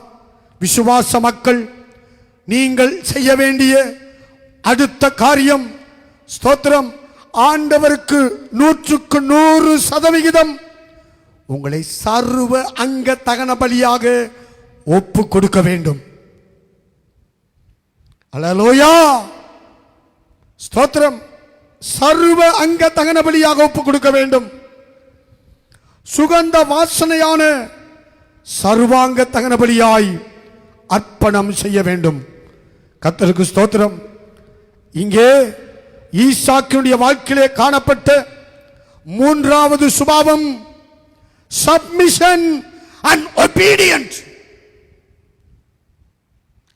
விசுவாச மக்கள், நீங்கள் செய்ய வேண்டிய அடுத்த காரியம், ஸ்தோத்திரம், ஆண்டவருக்கு 100% உங்களை சர்வ அங்க தகன பலியாக ஒப்பு கொடுக்க வேண்டும். அல்லேலூயா, ஸ்தோத்திரம். சர்வ அங்க தகன பலியாக ஒப்பு கொடுக்க வேண்டும். சுகந்த வாசனையான சர்வாங்க தகன பலியாய் அர்ப்பணம் செய்ய வேண்டும். கர்த்தருக்கு ஸ்தோத்திரம். இங்கே ஈசாக்கினுடைய வாழ்க்கையிலே காணப்பட்ட மூன்றாவது சுபாவம் சப்மிஷன் அண்ட் ஒபீடியன்ட்,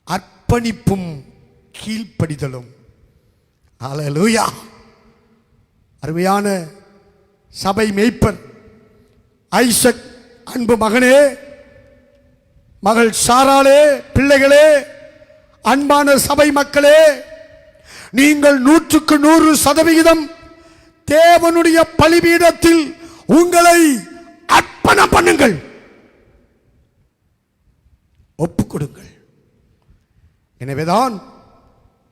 அர்ப்பணிப்பும் கீழ்ப்படிதலும். அல்லேலூயா. அருமையான சபை மேய்ப்பர் ஐசக், அன்பு மகனே, மகள் சாராளே, பிள்ளைகளே, அன்பான சபை மக்களே, நீங்கள் 100% தேவனுடைய பலிபீடத்தில் உங்களை அர்ப்பணம் பண்ணுங்கள், ஒப்புக் கொடுங்கள். எனவேதான்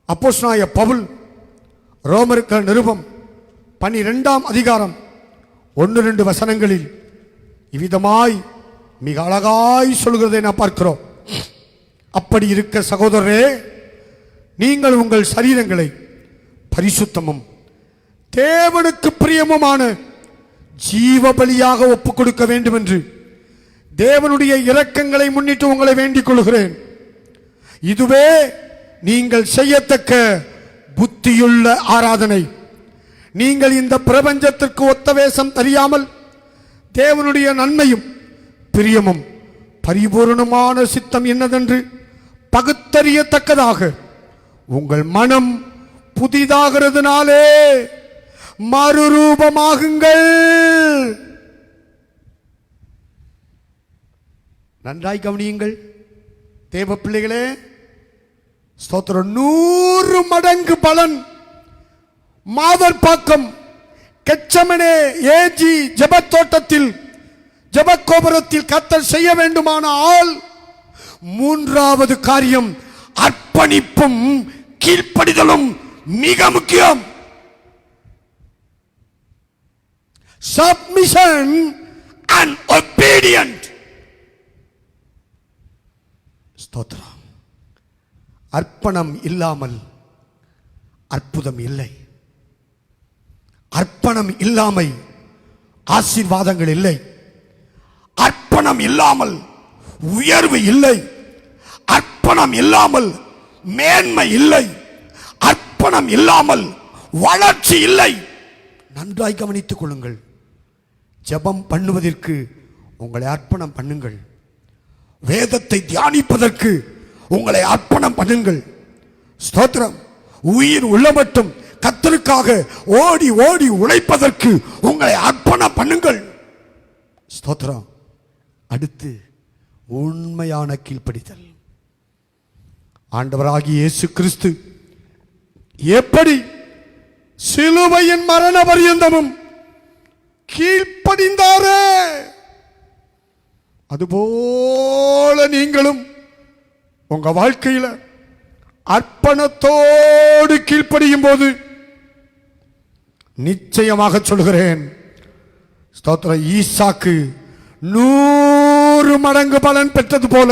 அப்போஸ்தலனாகிய பவுல் ரோமருக்கு நிருபம் 12ஆம் அதிகாரம் 1-2 வசனங்களில் இவ்விதமாய் மிக அழகாய் சொல்கிறதை நான் பார்க்கிறோம். அப்படி இருக்க சகோதரரே, நீங்கள் உங்கள் சரீரங்களை பரிசுத்தமும் தேவனுக்கு பிரியமுமான ஜீவ பலியாக ஒப்புக் கொடுக்க வேண்டும் என்று தேவனுடைய இரக்கங்களை முன்னிட்டு உங்களை வேண்டிக் கொள்கிறேன். இதுவே நீங்கள் செய்யத்தக்க புத்தியுள்ள ஆராதனை. நீங்கள் இந்த பிரபஞ்சத்திற்கு ஒத்த வேஷம் தெரியாமல் தேவனுடைய நன்மையும் பிரியமும் பரிபூர்ணமான சித்தம் என்னதென்று பகுத்தறியத்தக்கதாக உங்கள் மனம் புதிதாகிறதுனாலே மறுரூபமாகுங்கள். நன்றாய் கவனியுங்கள் தேவ பிள்ளைகளே. ஸ்தோத்திரம். 100 மடங்கு பலன் மாதர்பாக்கம் கெச்சமனே ஏஜி ஜெபத்தோட்டத்தில் ஜெபக்கோபுரத்தில் கர்த்தர் செய்ய வேண்டுமானால் மூன்றாவது காரியம் அர்ப்பணிப்பும் கீழ்ப்படிதலும் மிக முக்கியம். Submission and obedient. ஸ்தோத்திரம். அர்ப்பணம் இல்லாமல் அற்புதம் இல்லை. அர்ப்பணம் இல்லாமல் ஆசீர்வாதங்கள் இல்லை. அர்ப்பணம் இல்லாமல் உயர்வு இல்லை. அர்ப்பணம் இல்லாமல் மேன்மை இல்லை. அர்ப்பணம் இல்லாமல் வளர்ச்சி இல்லை. நன்றாய் கவனித்துக் கொள்ளுங்கள். ஜெபம் பண்ணுவதற்கு உங்களை அர்ப்பணம் பண்ணுங்கள். வேதத்தை தியானிப்பதற்கு உங்களை அர்ப்பணம் பண்ணுங்கள். ஸ்தோத்திரம். உயிர் உள்ள மட்டும் கர்த்தருக்காக ஓடி ஓடி உழைப்பதற்கு உங்களை அர்ப்பணம் பண்ணுங்கள். ஸ்தோத்திரம். அடுத்து உண்மையான கீழ்ப்படிதல். ஆண்டவராகிய இயேசு கிறிஸ்து எப்படி சிலுவையின் மரண பரியந்தமும் கீழ்ப்படிந்தாரே, அதுபோல நீங்களும் உங்க வாழ்க்கையில் அர்ப்பணத்தோடு கீழ்ப்படியும் போது நிச்சயமாக சொல்கிறேன், ஸ்தோத்திரம், ஈசாக்கு 100 மடங்கு பலன் பெற்றது போல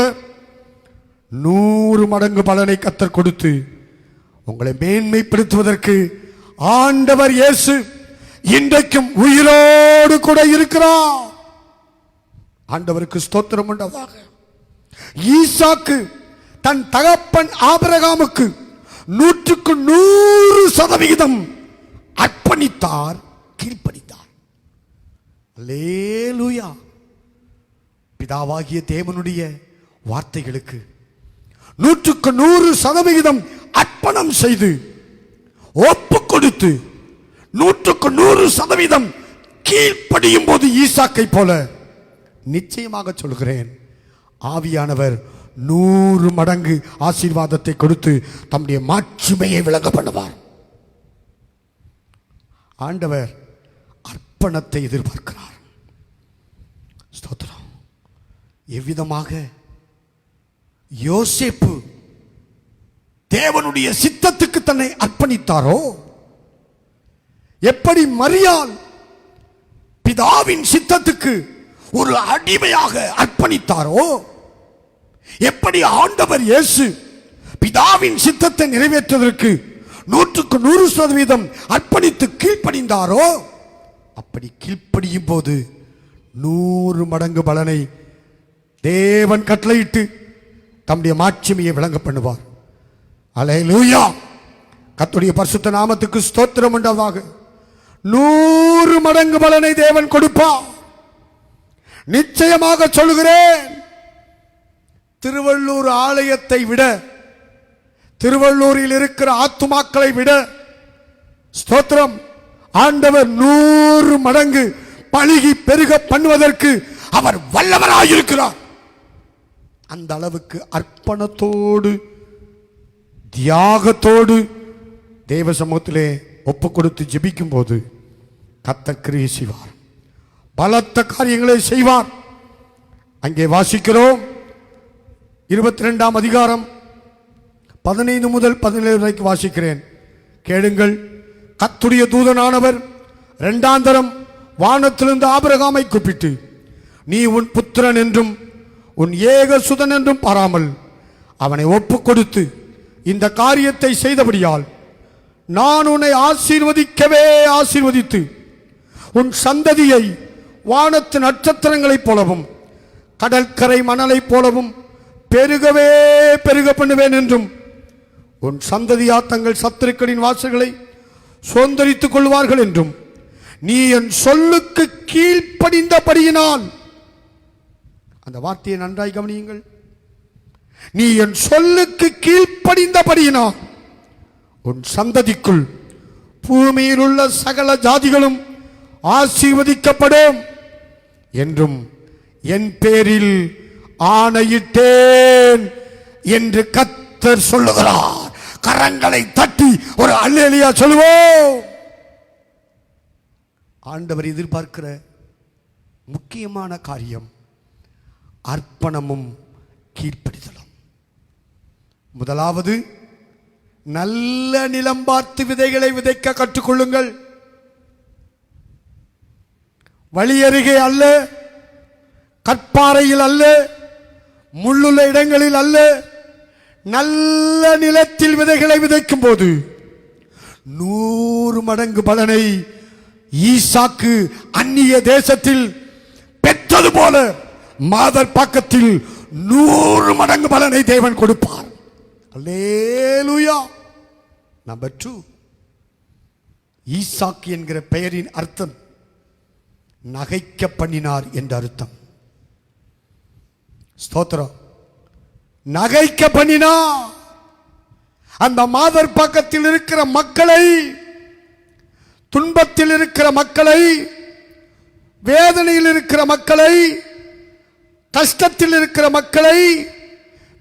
100 மடங்கு பலனை கர்த்தர் கொடுத்து உங்களை மேன்மைப்படுத்துவதற்கு ஆண்டவர் இயேசு இன்றைக்கும் உயிரோடு கூட இருக்கிறார். ஆண்டவருக்கு ஸ்தோத்திரம் உண்டாவதாக. ஈசாக்கு தன் தகப்பன் ஆபிரகாமுக்கு 100% அர்ப்பணித்தார், கீழ்ப்படித்தார். அல்லேலூயா. பிதாவாகிய தேவனுடைய வார்த்தைகளுக்கு 100% அர்ப்பணம் செய்து ஒப்பு கொடுத்து 100% கீழ்ப்படியும் போது ஈசாக்கை போல நிச்சயமாக சொல்கிறேன், ஆவியானவர் 100 மடங்கு ஆசீர்வாதத்தை கொடுத்து தம்முடைய மாட்சிமையை விளங்க பண்ணுவார். ஆண்டவர் அர்ப்பணத்தை எதிர்பார்க்கிறார். ஸ்தோத்திரம். எவ்விதமாக யோசேப்பு தேவனுடைய சித்தத்துக்கு தன்னை அர்ப்பணித்தாரோ, எப்படி மரியாள் பிதாவின் சித்தத்துக்கு ஒரு அடிமையாக அர்ப்பணித்தாரோ, எப்படி ஆண்டவர் இயேசு பிதாவின் சித்தத்தை நிறைவேற்றுவதற்கு 100% அர்ப்பணித்து கீழ்ப்படிந்தாரோ, அப்படி கீழ்ப்படியும் போது 100 மடங்கு பலனை தேவன் கட்டளையிட்டு தம்முடைய மாட்சிமையை விளங்க பண்ணுவார். அல்லேலூயா. கர்த்தருடைய பரிசுத்த நாமத்துக்கு ஸ்தோத்திரம் உண்டாவதாக. 100 மடங்கு பலனை தேவன் கொடுப்பார். நிச்சயமாக சொல்கிறேன், திருவள்ளூர் ஆலயத்தை விட, திருவள்ளூரில் இருக்கிற ஆத்துமாக்களை விட, ஸ்தோத்திரம், ஆண்டவர் 100 மடங்கு பழுகி பெருக பண்ணுவதற்கு அவர் வல்லவராயிருக்கிறார். அந்த அளவுக்கு அர்ப்பணத்தோடு தியாகத்தோடு தேவ சமூகத்திலே ஒப்பு கொடுத்து ஜெபிக்கும் போது கர்த்தர் கிரியை செய்வார், பலத்த காரியங்களை செய்வார். அங்கே வாசிக்கிறோம், 22ஆம் அதிகாரம் 15 முதல் 17 வரைக்கும் வாசிக்கிறேன். கேளுங்கள். கர்த்தருடைய தூதனானவர் 2ஆம் தரம் வானத்திலிருந்து ஆபிரகாமை கூப்பிட்டு, நீ உன் புத்திரன் என்றும் உன் ஏகசுதன் என்றும் பாராமல் அவனை ஒப்பு கொடுத்து இந்த காரியத்தை செய்தபடியால் நான் உன்னை ஆசீர்வதிக்கவே ஆசீர்வதித்து உன் சந்ததியை வானத்து நட்சத்திரங்களைப் போலவும் கடற்கரை மணலைப் போலவும் பெருகவே பெருக பண்ணுவேன் என்றும் உன் சந்ததியா தங்கள் சத்துருக்களின் வாசல்களை சுதந்தரித்துக் கொள்வார்கள் என்றும் நீ என் சொல்லுக்கு கீழ்ப்படிந்தபடியினால், அந்த வார்த்தையை நன்றாய் கவனியுங்கள், நீ என் சொல்லுக்கு கீழ்ப்படிந்தபடியினால் உன் சந்ததிக்குள் பூமியில் உள்ள சகல ஜாதிகளும் ஆசீர்வதிக்கப்படும் என்றும் என் பேரில் ஆணையிட்டேன் என்று கர்த்தர் சொல்லுகிறார். கரங்களை தட்டி ஒரு அல்லேலூயா சொல்லுவோம். ஆண்டவர் எதிர்பார்க்கிற முக்கியமான காரியம் அர்ப்பணமும் கீழ்ப்படிதலும். முதலாவது, நல்ல நிலம் பார்த்து விதைகளை விதைக்க கற்றுக்கொள்ளுங்கள். வழியருகே அல்ல, கற்பாறையில் அல்ல, முள்ளுள்ள இடங்களில் அல்ல, நல்ல நிலத்தில் விதைகளை விதைக்கும் போது 100 மடங்கு பலனை ஈசாக்கு அந்நிய தேசத்தில் பெற்றது போல மாதர் பக்கத்தில் 100 மடங்கு பலனை தேவன் கொடுப்பார். அல்லேலூயா. நம்பர் 2, ஈசாக்கு என்கிற பெயரின் அர்த்தம் நகைக்க பண்ணினார் என்ற அர்த்தம். ஸ்தோத்திரம். நகைக்க பண்ணினார். அந்த மாதர் பக்கத்தில் இருக்கிற மக்களை, துன்பத்தில் இருக்கிற மக்களை, வேதனையில் இருக்கிற மக்களை, கஷ்டத்தில் இருக்கிற மக்களை,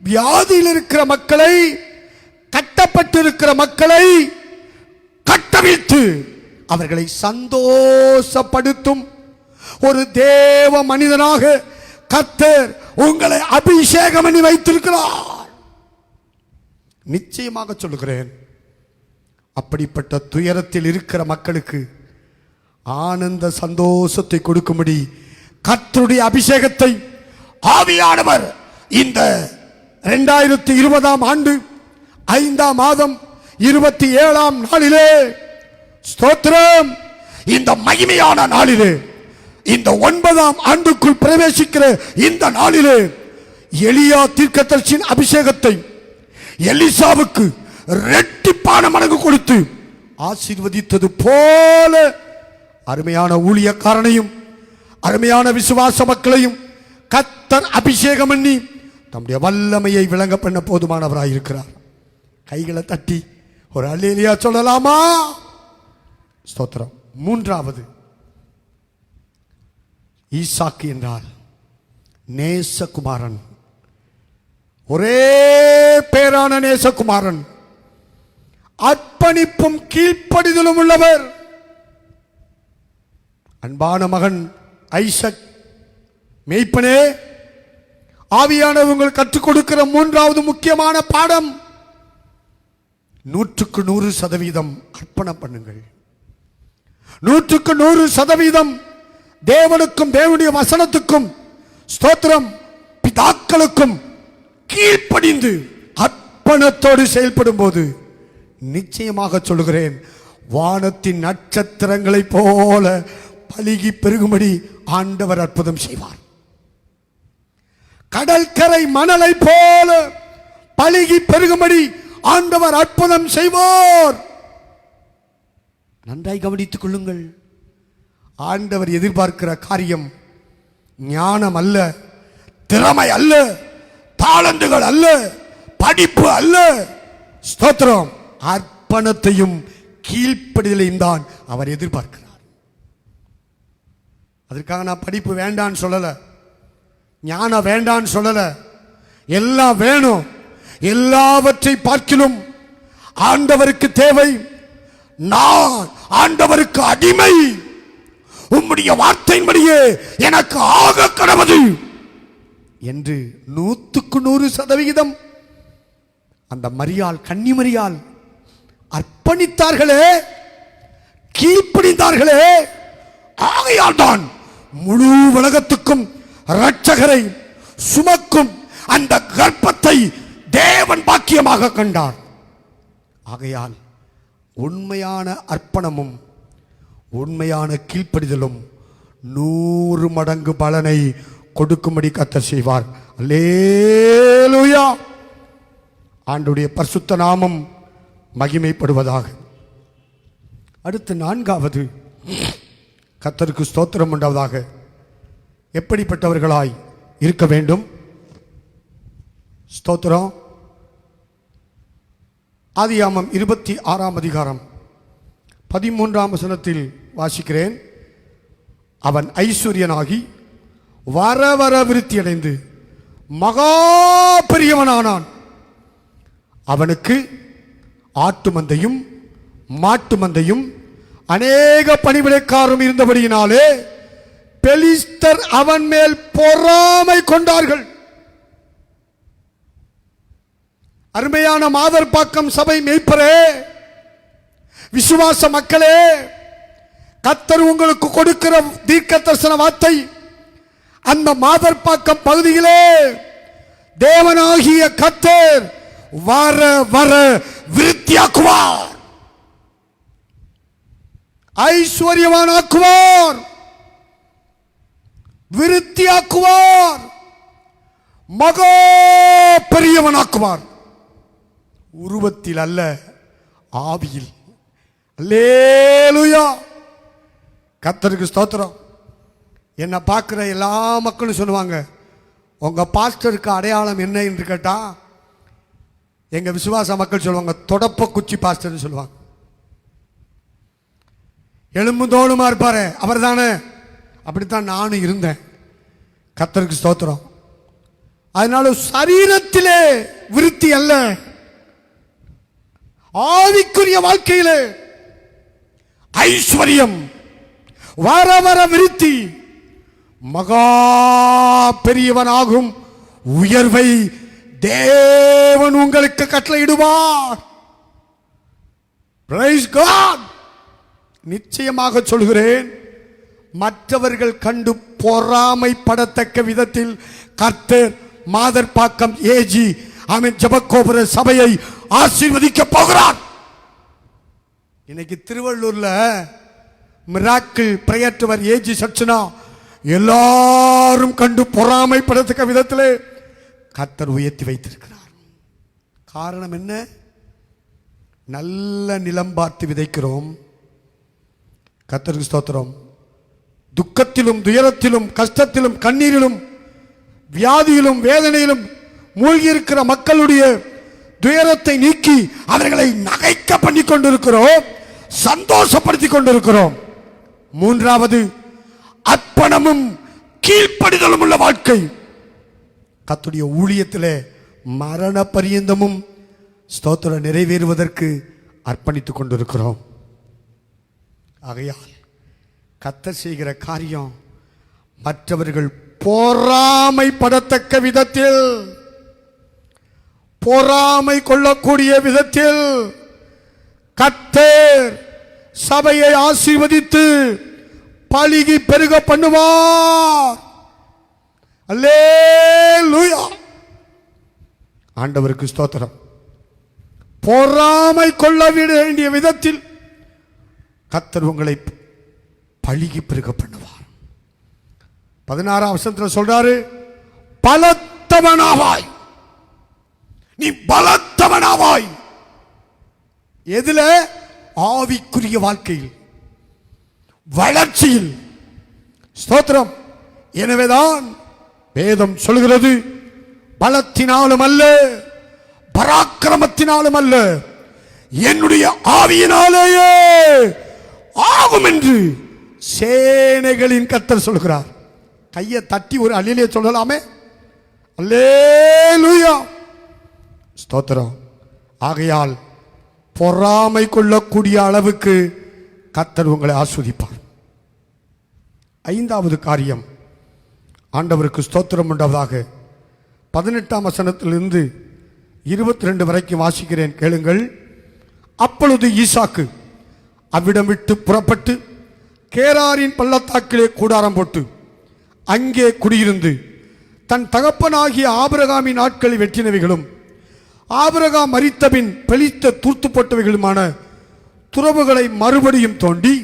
வியாதியில் இருக்கிற மக்களை, கட்டப்பட்டு இருக்கிற மக்களை கட்டவிழ்த்து அவர்களை சந்தோஷப்படுத்தும் ஒரு தேவ மனிதனாக கர்த்தர் உங்களை அபிஷேகம் பண்ணி வைத்திருக்கிறார். நிச்சயமாக சொல்லுகிறேன், அப்படிப்பட்ட துயரத்தில் இருக்கிற மக்களுக்கு ஆனந்த சந்தோஷத்தை கொடுக்கும்படி கர்த்தருடைய அபிஷேகத்தை ஆவியானவர் இந்த 2020ஆம் ஆண்டு 5ஆம் மாதம் 27ஆம் நாளிலே, ஸ்தோத்திரம், இந்த மகிமையான நாளிலே, இந்த 9ஆம் ஆண்டுக்குள் பிரவேசிக்கிற இந்த நாளிலே எலியா தீர்க்கதரிசியின் அபிஷேகத்தை எலிசாவுக்கு இரட்டிப்பான மடங்கு கொடுத்து ஆசீர்வதித்தது போல அருமையான ஊழியக்காரனையும் அருமையான விசுவாச மக்களையும் கர்த்தர் அபிஷேகம் பண்ணி தம்முடைய வல்லமையை விளங்க பண்ண போதுமானவராய் இருக்கிறார். கைகளை தட்டி ஒரு அல்லேலூயா சொல்லலாமா? ஸ்தோத்திரம். மூன்றாவது, ஈசாக்கு என்றால் நேசகுமாரன், ஒரே பேரான நேசகுமாரன், அர்ப்பணிப்பும் கீழ்ப்படிதலும் உள்ளவர். அன்பான மகன் ஐசக், மேய்ப்பனே, ஆவியானவர் உங்களுக்கு கற்றுக் கொடுக்கிற மூன்றாவது முக்கியமான பாடம், 100% அர்ப்பணம் பண்ணுங்கள். 100% தேவனுக்கும் தேவனுடைய வசனத்துக்கும் ஸ்தோத்திரம் பிதாக்களுக்கும் கீழ்ப்படிந்து அர்ப்பணத்தோடு செயல்படும் போது நிச்சயமாக சொல்கிறேன், வானத்தின் நட்சத்திரங்களைப் போல பலுகி பெருகும்படி ஆண்டவர் அற்புதம் செய்வார். கடற்கரை மணலை போல பலுகி பெருகும்படி ஆண்டவர் அற்புதம் செய்வார். நன்றாய் கவனித்துக் கொள்ளுங்கள். ஆண்டவர் எதிர்பார்க்கிற காரியம் ஞானம் அல்ல, திறமை அல்ல, தாளந்துகள் அல்ல, படிப்பு அல்ல. ஸ்தோத்திரம். அர்ப்பணத்தையும் கீழ்ப்படிதலையும் தான் அவர் எதிர்பார்க்கிறார். அதற்காக நான் படிப்பு வேண்டான்னு சொல்லல, ஞானம் வேண்டான்னு சொல்லல, எல்லாம் வேணும். எல்லாவற்றை பார்க்கிலும் ஆண்டவருக்கு தேவை, நான் ஆண்டவருக்கு அடிமை, உம்முடைய வார்த்தையின்படியே எனக்கு ஆக கடவுது என்று 100% அந்த மரியாள், கன்னிமரியாள் அர்ப்பணித்தார்களே, கீழ்ப்படிந்தார்களே. ஆகையால் தான் முழு உலகத்துக்கும் இரட்சகரை சுமக்கும் அந்த கர்ப்பத்தை தேவன் பாக்கியமாக கண்டார். ஆகையால் உண்மையான அர்ப்பணமும் உண்மையான கீழ்ப்படிதலும் 100 மடங்கு பலனை கொடுக்கும்படி கர்த்தர் செய்வார். அல்லேலூயா. ஆண்டவருடைய பரிசுத்த நாமம் மகிமைப்படுவதாக. அடுத்து நான்காவது, கர்த்தருக்கு ஸ்தோத்திரம் உண்டாவதாக. எப்படிப்பட்டவர்களாய் இருக்க வேண்டும்? ஸ்தோத்திரம். ஆதியாகமம் 26ஆம் அதிகாரம் 13ஆம் வசனத்தில் வாசிக்கிறேன். அவன் ஐஸ்வர்யனாகி வர வர விருத்தி அடைந்து மகா பெரியவனானான். அவனுக்கு ஆட்டு மந்தையும் மாட்டு மந்தையும் அநேக பணிவிடைக்காரும் இருந்தபடியினாலே பெலிஸ்தர் அவன் மேல் பொறாமை கொண்டார்கள். அருமையான மாதர்பாக்கம் சபை மேய்ப்பரே, விசுவாச மக்களே, கர்த்தர் உங்களுக்கு கொடுக்கிற தீர்க்க தரிசன வார்த்தை, அந்த மாதர்பாக்கம் பகுதியிலே தேவனாகிய கர்த்தர் வர வர விருத்தியாக்குவார், ஐஸ்வர்யவானாக்குவார், விருத்தியாக்குவார், மகா பெரியவனாக்குவார். உருவத்தில் அல்ல, ஆவியில். அல்லேலூயா. கர்த்தருக்கு ஸ்தோத்திரம். என்னை பார்க்குற எல்லா மக்களும் சொல்லுவாங்க, உங்கள் பாஸ்டருக்கு அடையாளம் என்ன என்று கேட்டால், எங்கள் விசுவாச மக்கள் சொல்லுவாங்க, தொடப்ப குச்சி பாஸ்டர்னு சொல்லுவாங்க. எலும்பு தோளுமா இருப்பாரு அவர் தானே. அப்படித்தான் நானும் இருந்தேன். கர்த்தருக்கு ஸ்தோத்திரம். அதனால சரீரத்திலே விருத்தி அல்ல, ஆவிக்குரிய வாழ்க்கையிலே ஐஸ்வர்யம், வர வர விருத்தி, மகா பெரியவனாகும் உயர்வை தேவன் உங்களுக்கு கட்டளையிடுவார். Praise God. நிச்சயமாக சொல்கிறேன், மற்றவர்கள் கண்டு பொறாமைப்படத்தக்க விதத்தில் கர்த்தர் மாதர்பாக்கம் ஏஜி ஆமென் ஜெபக்கோபுர சபையை ஆசீர்வதிக்க போகிறார். இன்னைக்கு திருவள்ளூர்ல மிராக்கிள் பிரயற்றவர் ஏஜி சர்ச்சனா எல்லாரும் கண்டு பொறாமைப்படத்தக்க விதத்திலே கர்த்தர் உயர்த்தி வைத்திருக்கிறார். காரணம் என்ன? நல்ல நிலம் பார்த்து விதைக்கிறோம். கர்த்தருக்கு ஸ்தோத்திரம். துக்கத்திலும் துயரத்திலும் கஷ்டத்திலும் கண்ணீரிலும் வியாதியிலும் வேதனையிலும் மூழ்கி இருக்கிற மக்களுடைய துயரத்தை நீக்கி அவர்களை நகைக்க பண்ணி கொண்டிருக்கிறோம், சந்தோஷப்படுத்தி கொண்டிருக்கிறோம். மூன்றாவது, அர்ப்பணமும் கீழ்ப்படிதலும் உள்ள வாழ்க்கை. கர்த்தருடைய ஊழியத்திலே மரண பரியந்தமும் ஸ்தோத்திரம் நிறைவேறுவதற்கு அர்ப்பணித்துக் கொண்டிருக்கிறோம். ஆகையால் கர்த்தர் செய்கிற காரியம் மற்றவர்கள் பொறாமைப்படத்தக்க விதத்தில், பொறாமை கொள்ளக்கூடிய விதத்தில் கர்த்தர் சபையை ஆசீர்வதித்து பலுகி பெருக பண்ணுவார். அல்லேலூயா. ஆண்டவருக்கு ஸ்தோத்திரம். பொறாமை கொள்ள வேண்டிய விதத்தில் கர்த்தர் உங்களை பலுகி பெருக பண்ணுவார். 16ஆம் வசனத்தில் சொல்றாரு, பலத்தவனாவாய். நீ பலத்தவனாவாய். எதுல? ஆவிக்குரிய வாழ்க்கையில், வளர்ச்சியில். ஸ்தோத்திரம். எனவேதான் வேதம் சொல்கிறது, பலத்தினாலும் அல்ல பராக்கிரமத்தினாலும் அல்ல, என்னுடைய ஆவியினாலேயே ஆகும் என்று சேனைகளின் கர்த்தர் சொல்கிறார். கையை தட்டி ஒரு அல்லேலூயா சொல்லலாமே. அல்லேலூயா. ஸ்தோத்திரம். ஆகையால் பொறாமை கொள்ளக்கூடிய அளவுக்கு கர்த்தர் உங்களை ஆஸ்வதிப்பார். 5வது காரியம், ஆண்டவருக்கு ஸ்தோத்திரம் உண்டாவதாக. 18ஆம் வசனத்திலிருந்து 22 வரைக்கும் வாசிக்கிறேன், கேளுங்கள். அப்பொழுது ஈசாக்கு அவ்விடம் விட்டு புறப்பட்டு கேராரின் பள்ளத்தாக்கிலே கூடாரம் போட்டு அங்கே குடியிருந்து தன் தகப்பனாகிய ஆபிரகாமின் நாட்களில் வெற்றினவைகளும் ஆபிரகாம் மரித்தபின் பெலித்த தூர்த்து போட்டவைகளுமான துறவுகளை மறுபடியும் தோண்டி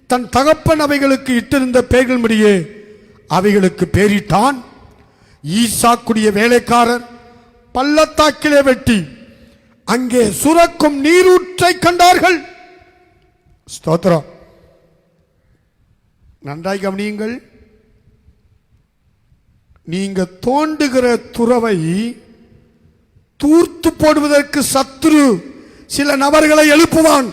தன் தகப்பன் அவைகளுக்கு இட்டிருந்த பேர்கள் முடியே அவைகளுக்கு பேரிட்டான். ஈசாக்குடைய வேலைக்காரர் பள்ளத்தாக்கிலே வெட்டி அங்கே சுரக்கும் நீரூற்றை கண்டார்கள். ஸ்தோத்திரம். நன்றாய் கவனியுங்கள். நீங்க தோண்டுகிற துறவை தூர்த்து போடுவதற்கு சத்துரு சில நபர்களை எழுப்புவான்.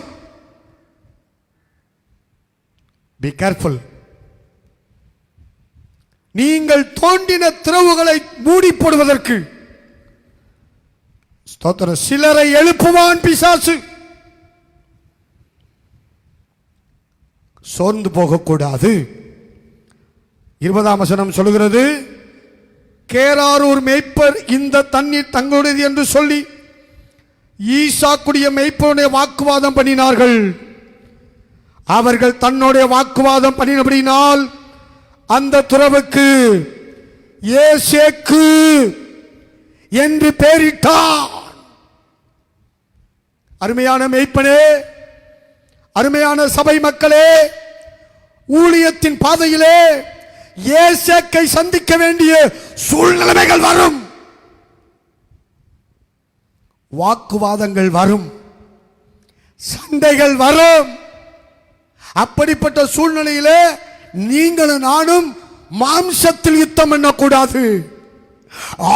Be careful. நீங்கள் தோண்டின திறவுகளை மூடி போடுவதற்கு ஸ்தோத்திரம் சிலரை எழுப்புவான் பிசாசு. சோர்ந்து போகக்கூடாது. 20ஆம் வசனம் சொல்கிறது, கேராரூர் மேய்ப்பர் இந்த தண்ணீர் தங்களுடையது என்று சொல்லி ஈசாக்குடைய மேய்ப்பருடைய வாக்குவாதம் பண்ணினார்கள். அவர்கள் தன்னுடைய வாக்குவாதம் பண்ணினபடினால் அந்த துறவுக்கு ஏசேக்கு என்று பெயரிட்டார். அருமையான மேய்ப்பனே, அருமையான சபை மக்களே, ஊழியத்தின் பாதையிலே ஏசேக்கை சந்திக்க வேண்டிய சூழ்நிலைகள் வரும், வாக்குவாதங்கள் வரும், சண்டைகள் வரும். அப்படிப்பட்ட சூழ்நிலையிலே நீங்களும் நானும் மாம்சத்தில் யுத்தம் பண்ணக்கூடாது,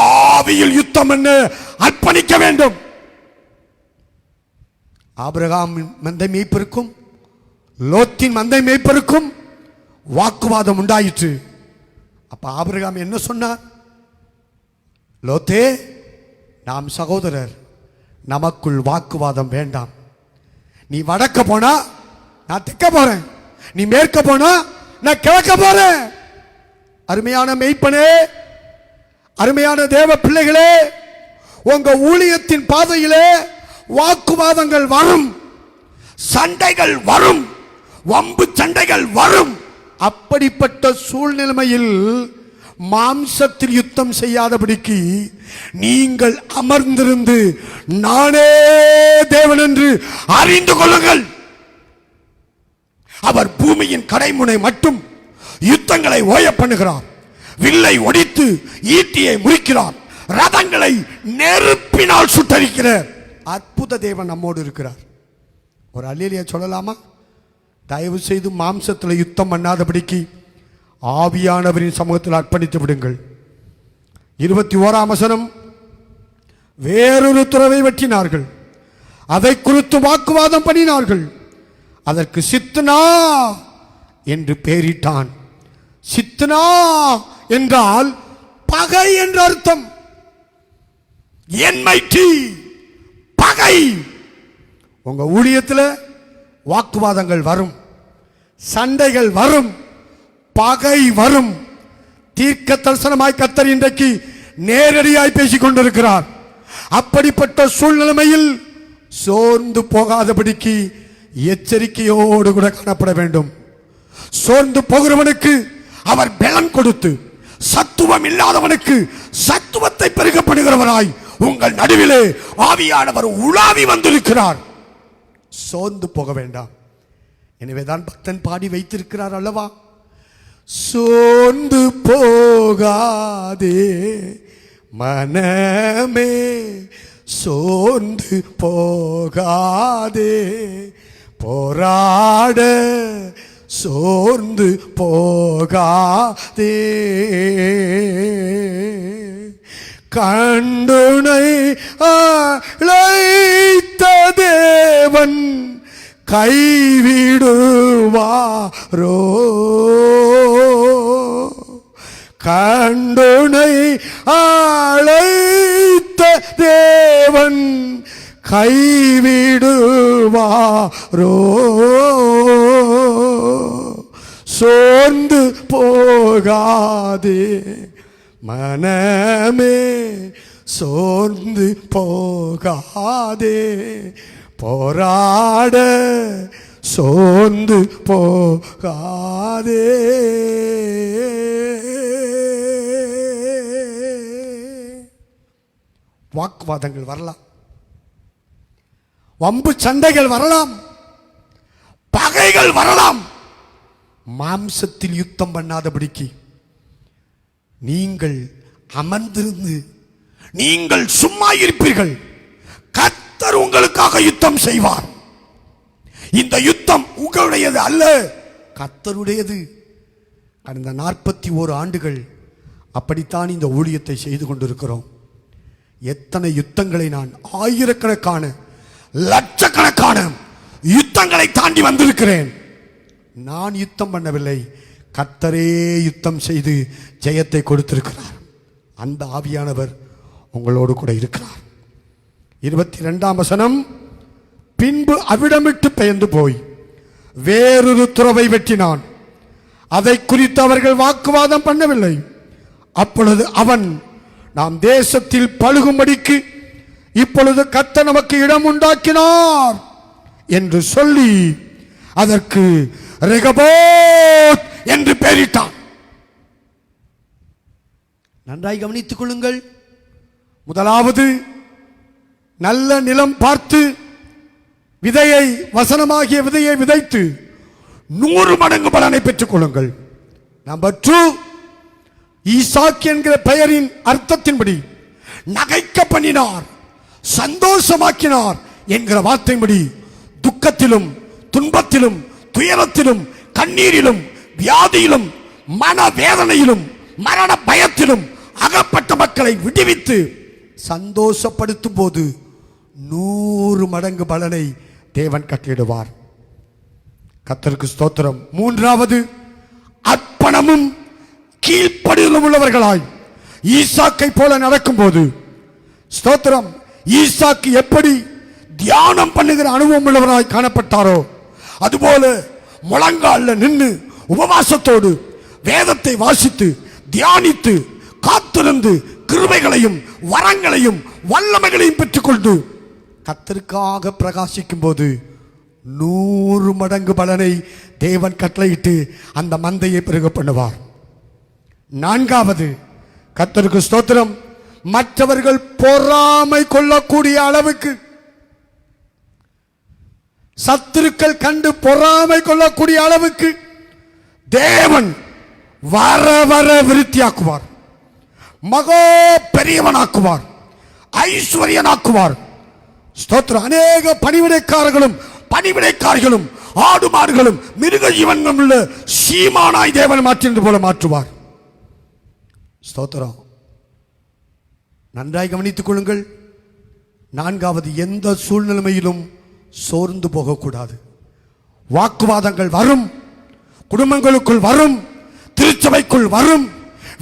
ஆவியில் யுத்தம் பண்ண அர்ப்பணிக்க வேண்டும். ஆபிரகாம் மந்தை மேய்ப்பருக்கும் லோத்தின் மந்தை மேய்ப்பருக்கும் வாக்குவாதம் உண்டாயிற்று. அப்ப ஆபிரகாம் என்ன சொன்னார்? லோத்தே, நாம் சகோதரர், நமக்குள் வாக்குவாதம் வேண்டாம். நீ வடக்க போனா நான் தெற்க போறேன், நீ மேற்க போனா நான் கிழக்க போறேன். அருமையான மேய்ப்பனே, அருமையான தேவ பிள்ளைகளே, உங்க ஊழியத்தின் பாதையிலே வாக்குவாதங்கள் வரும், சண்டைகள் வரும், வம்பு சண்டைகள் வரும். அப்படிப்பட்ட சூழ்நிலையில் மாம்சத்தில் யுத்தம் செய்யாதபடிக்கு நீங்கள் அமர்ந்திருந்து நானே தேவன் என்று அறிந்து கொள்ளுங்கள். அவர் பூமியின் கடைமுனை மட்டும் யுத்தங்களை ஓய பண்ணுகிறார், வில்லை ஒடித்து ஈட்டியை முறிக்கிறார், ரதங்களை நெருப்பினால் சுட்டரிக்கிறார். அற்புத தேவன் நம்மோடு இருக்கிறார். ஒரு அல்லேலூயா சொல்லலாமா? தயவு செய்து மாம்சத்தில் யுத்தம் பண்ணாதபடிக்கு ஆவியானவரின் சமூகத்தில் அர்ப்பணித்து விடுங்கள். 21ஆம் வசனம், வேறொரு துறவை வெட்டினார்கள், அதை குறித்து வாக்குவாதம் பண்ணினார்கள், அதற்கு சித்னா என்று பெயரிட்டான். சித்னா என்றால் பகை என்ற அர்த்தம். என்மைட்டி, பகை. உங்க ஊழியத்தில் வாக்குவாதங்கள் வரும், சண்டைகள் வரும், பகை வரும். தீர்க்க தரிசனமாய் கர்த்தர் இன்றைக்கு நேரடியாய் பேசிக் கொண்டிருக்கிறார். அப்படிப்பட்ட சூழ்நிலையில் சோர்ந்து போகாதபடிக்கு எச்சரிக்கையோடு கூட காணப்பட வேண்டும். சோர்ந்து போகிறவனுக்கு அவர் பலன் கொடுத்து, சத்துவம் இல்லாதவனுக்கு சத்துவத்தை பெருகப்படுகிறவராய் உங்கள் நடுவிலே ஆவியானவர் உலாவி வந்திருக்கிறார். சோர்ந்து போக வேண்டாம். எனவேதான் பக்தன் பாடி வைத்திருக்கிறார் அல்லவா, சோர்ந்து போகாதே மனமே, சோர்ந்து போகாதே, போராட சோர்ந்து போகாதே, கண்டுனை அழைத்த தேவன் கைவிடுவாரோ, கண்டுனை அழைத்த தேவன் கைவிடுவாரோ, சோர்ந்து போகாதே மனமே, சோர்ந்து போகாதே, போராட சோர்ந்து போகாதே. வாக்குவாதங்கள் வரலாம், வம்பு சண்டைகள் வரலாம், பகைகள் வரலாம். மாம்சத்தில் யுத்தம் பண்ணாதபடிக்கு நீங்கள் அமர்ந்திருந்து நீங்கள் சும்மா இருப்பீர்கள். கர்த்தர் உங்களுக்காக யுத்தம் செய்வார். இந்த யுத்தம் உங்களுடையது அல்ல, கர்த்தருடையது. கடந்த 41 ஆண்டுகள் அப்படித்தான் இந்த ஊழியத்தை செய்து கொண்டிருக்கிறோம். எத்தனை யுத்தங்களை நான் ஆயிரக்கணக்கான லட்சக்கணக்கான யுத்தங்களை தாண்டி வந்திருக்கிறேன். நான் யுத்தம் பண்ணவில்லை, கர்த்தரே யுத்தம் செய்து ஜெயத்தை கொடுத்திருக்கிறார். அந்த ஆவியானவர் உங்களோடு கூட இருக்கிறார். 22ஆம் வசனம், பின்பு அவிடமிட்டு பெயர்ந்து போய் வேறொரு துறவை வெட்டினான், அதை குறித்து அவர்கள் வாக்குவாதம் பண்ணவில்லை. அப்பொழுது அவன், நாம் தேசத்தில் பழுகும்படிக்கு இப்பொழுது கர்த்தர் நமக்கு இடம் உண்டாக்கினார் என்று சொல்லி அதற்கு ரெகபோத் என்று பெயரிட்டான். நன்றாய் கவனித்துக் கொள்ளுங்கள். முதலாவது, நல்ல நிலம் பார்த்து விதையை, வசனமாகிய விதையை விதைத்து 100 மடங்கு பலனை பெற்றுக் கொள்ளுங்கள். நம்பர் 2, ஈசாக் என்கிற பெயரின் அர்த்தத்தின்படி நகைக்க பண்ணினார், சந்தோஷமாக்கினார் என்கிற வார்த்தையின்படி துக்கத்திலும் துன்பத்திலும் துயரத்திலும் கண்ணீரிலும் வியாதியிலும் மனவேதனையிலும் மரண பயத்திலும் அகப்பட்ட மக்களை விடுவித்து சந்தோஷப்படுத்தும் போது 100 மடங்கு பலனை தேவன் கட்டளிடுவார். கர்த்தருக்கு ஸ்தோத்திரம். 3வது, அர்ப்பணமும் கீழ்ப்படிதலும் உள்ளவர்களாய் ஈசாக்கை போல நடக்கும் போது, ஸ்தோத்திரம், ஈசாக்கு எப்படி தியானம் பண்ணுகிற அனுபவம் உள்ளவராய் காணப்பட்டாரோ அதுபோல முழங்கால நின்று உபவாசத்தோடு வேதத்தை வாசித்து தியானித்து காத்திருந்து கிருபைகளையும் வரங்களையும் வல்லமைகளையும் பெற்றுக்கொண்டு கர்த்தருக்காக பிரகாசிக்கும் போது 100 மடங்கு பலனை தேவன் கட்டளையிட்டு அந்த மந்தையை பெருக பண்ணுவார். 4வது, கர்த்தருக்கு ஸ்தோத்திரம், மற்றவர்கள் பொறாமை கொள்ளக்கூடிய அளவுக்கு, சத்துருக்கள் கண்டு பொறாமை கொள்ளக்கூடிய அளவுக்கு தேவன் வர வர விருத்தியாக்குவார், மகா பெரியவனாக்குவார், ஐஸ்வர்யனாக்குவார். ஸ்தோத்திரம். அநேக பணிவிடைக்காரர்களும் ஆடு மாடுகளும் மிருக ஜீவன்களும் உள்ள சீமானாய் தேவன் மாற்றினது போல மாற்றுவார். ஸ்தோத்திரம். நன்றாய் கவனித்துக் கொள்ளுங்கள். நான்காவது, எந்த சூழ்நிலையிலும் சோர்ந்து போகக்கூடாது. வாக்குவாதங்கள் வரும், குடும்பங்களுக்குள் வரும், திருச்சபைக்குள் வரும்,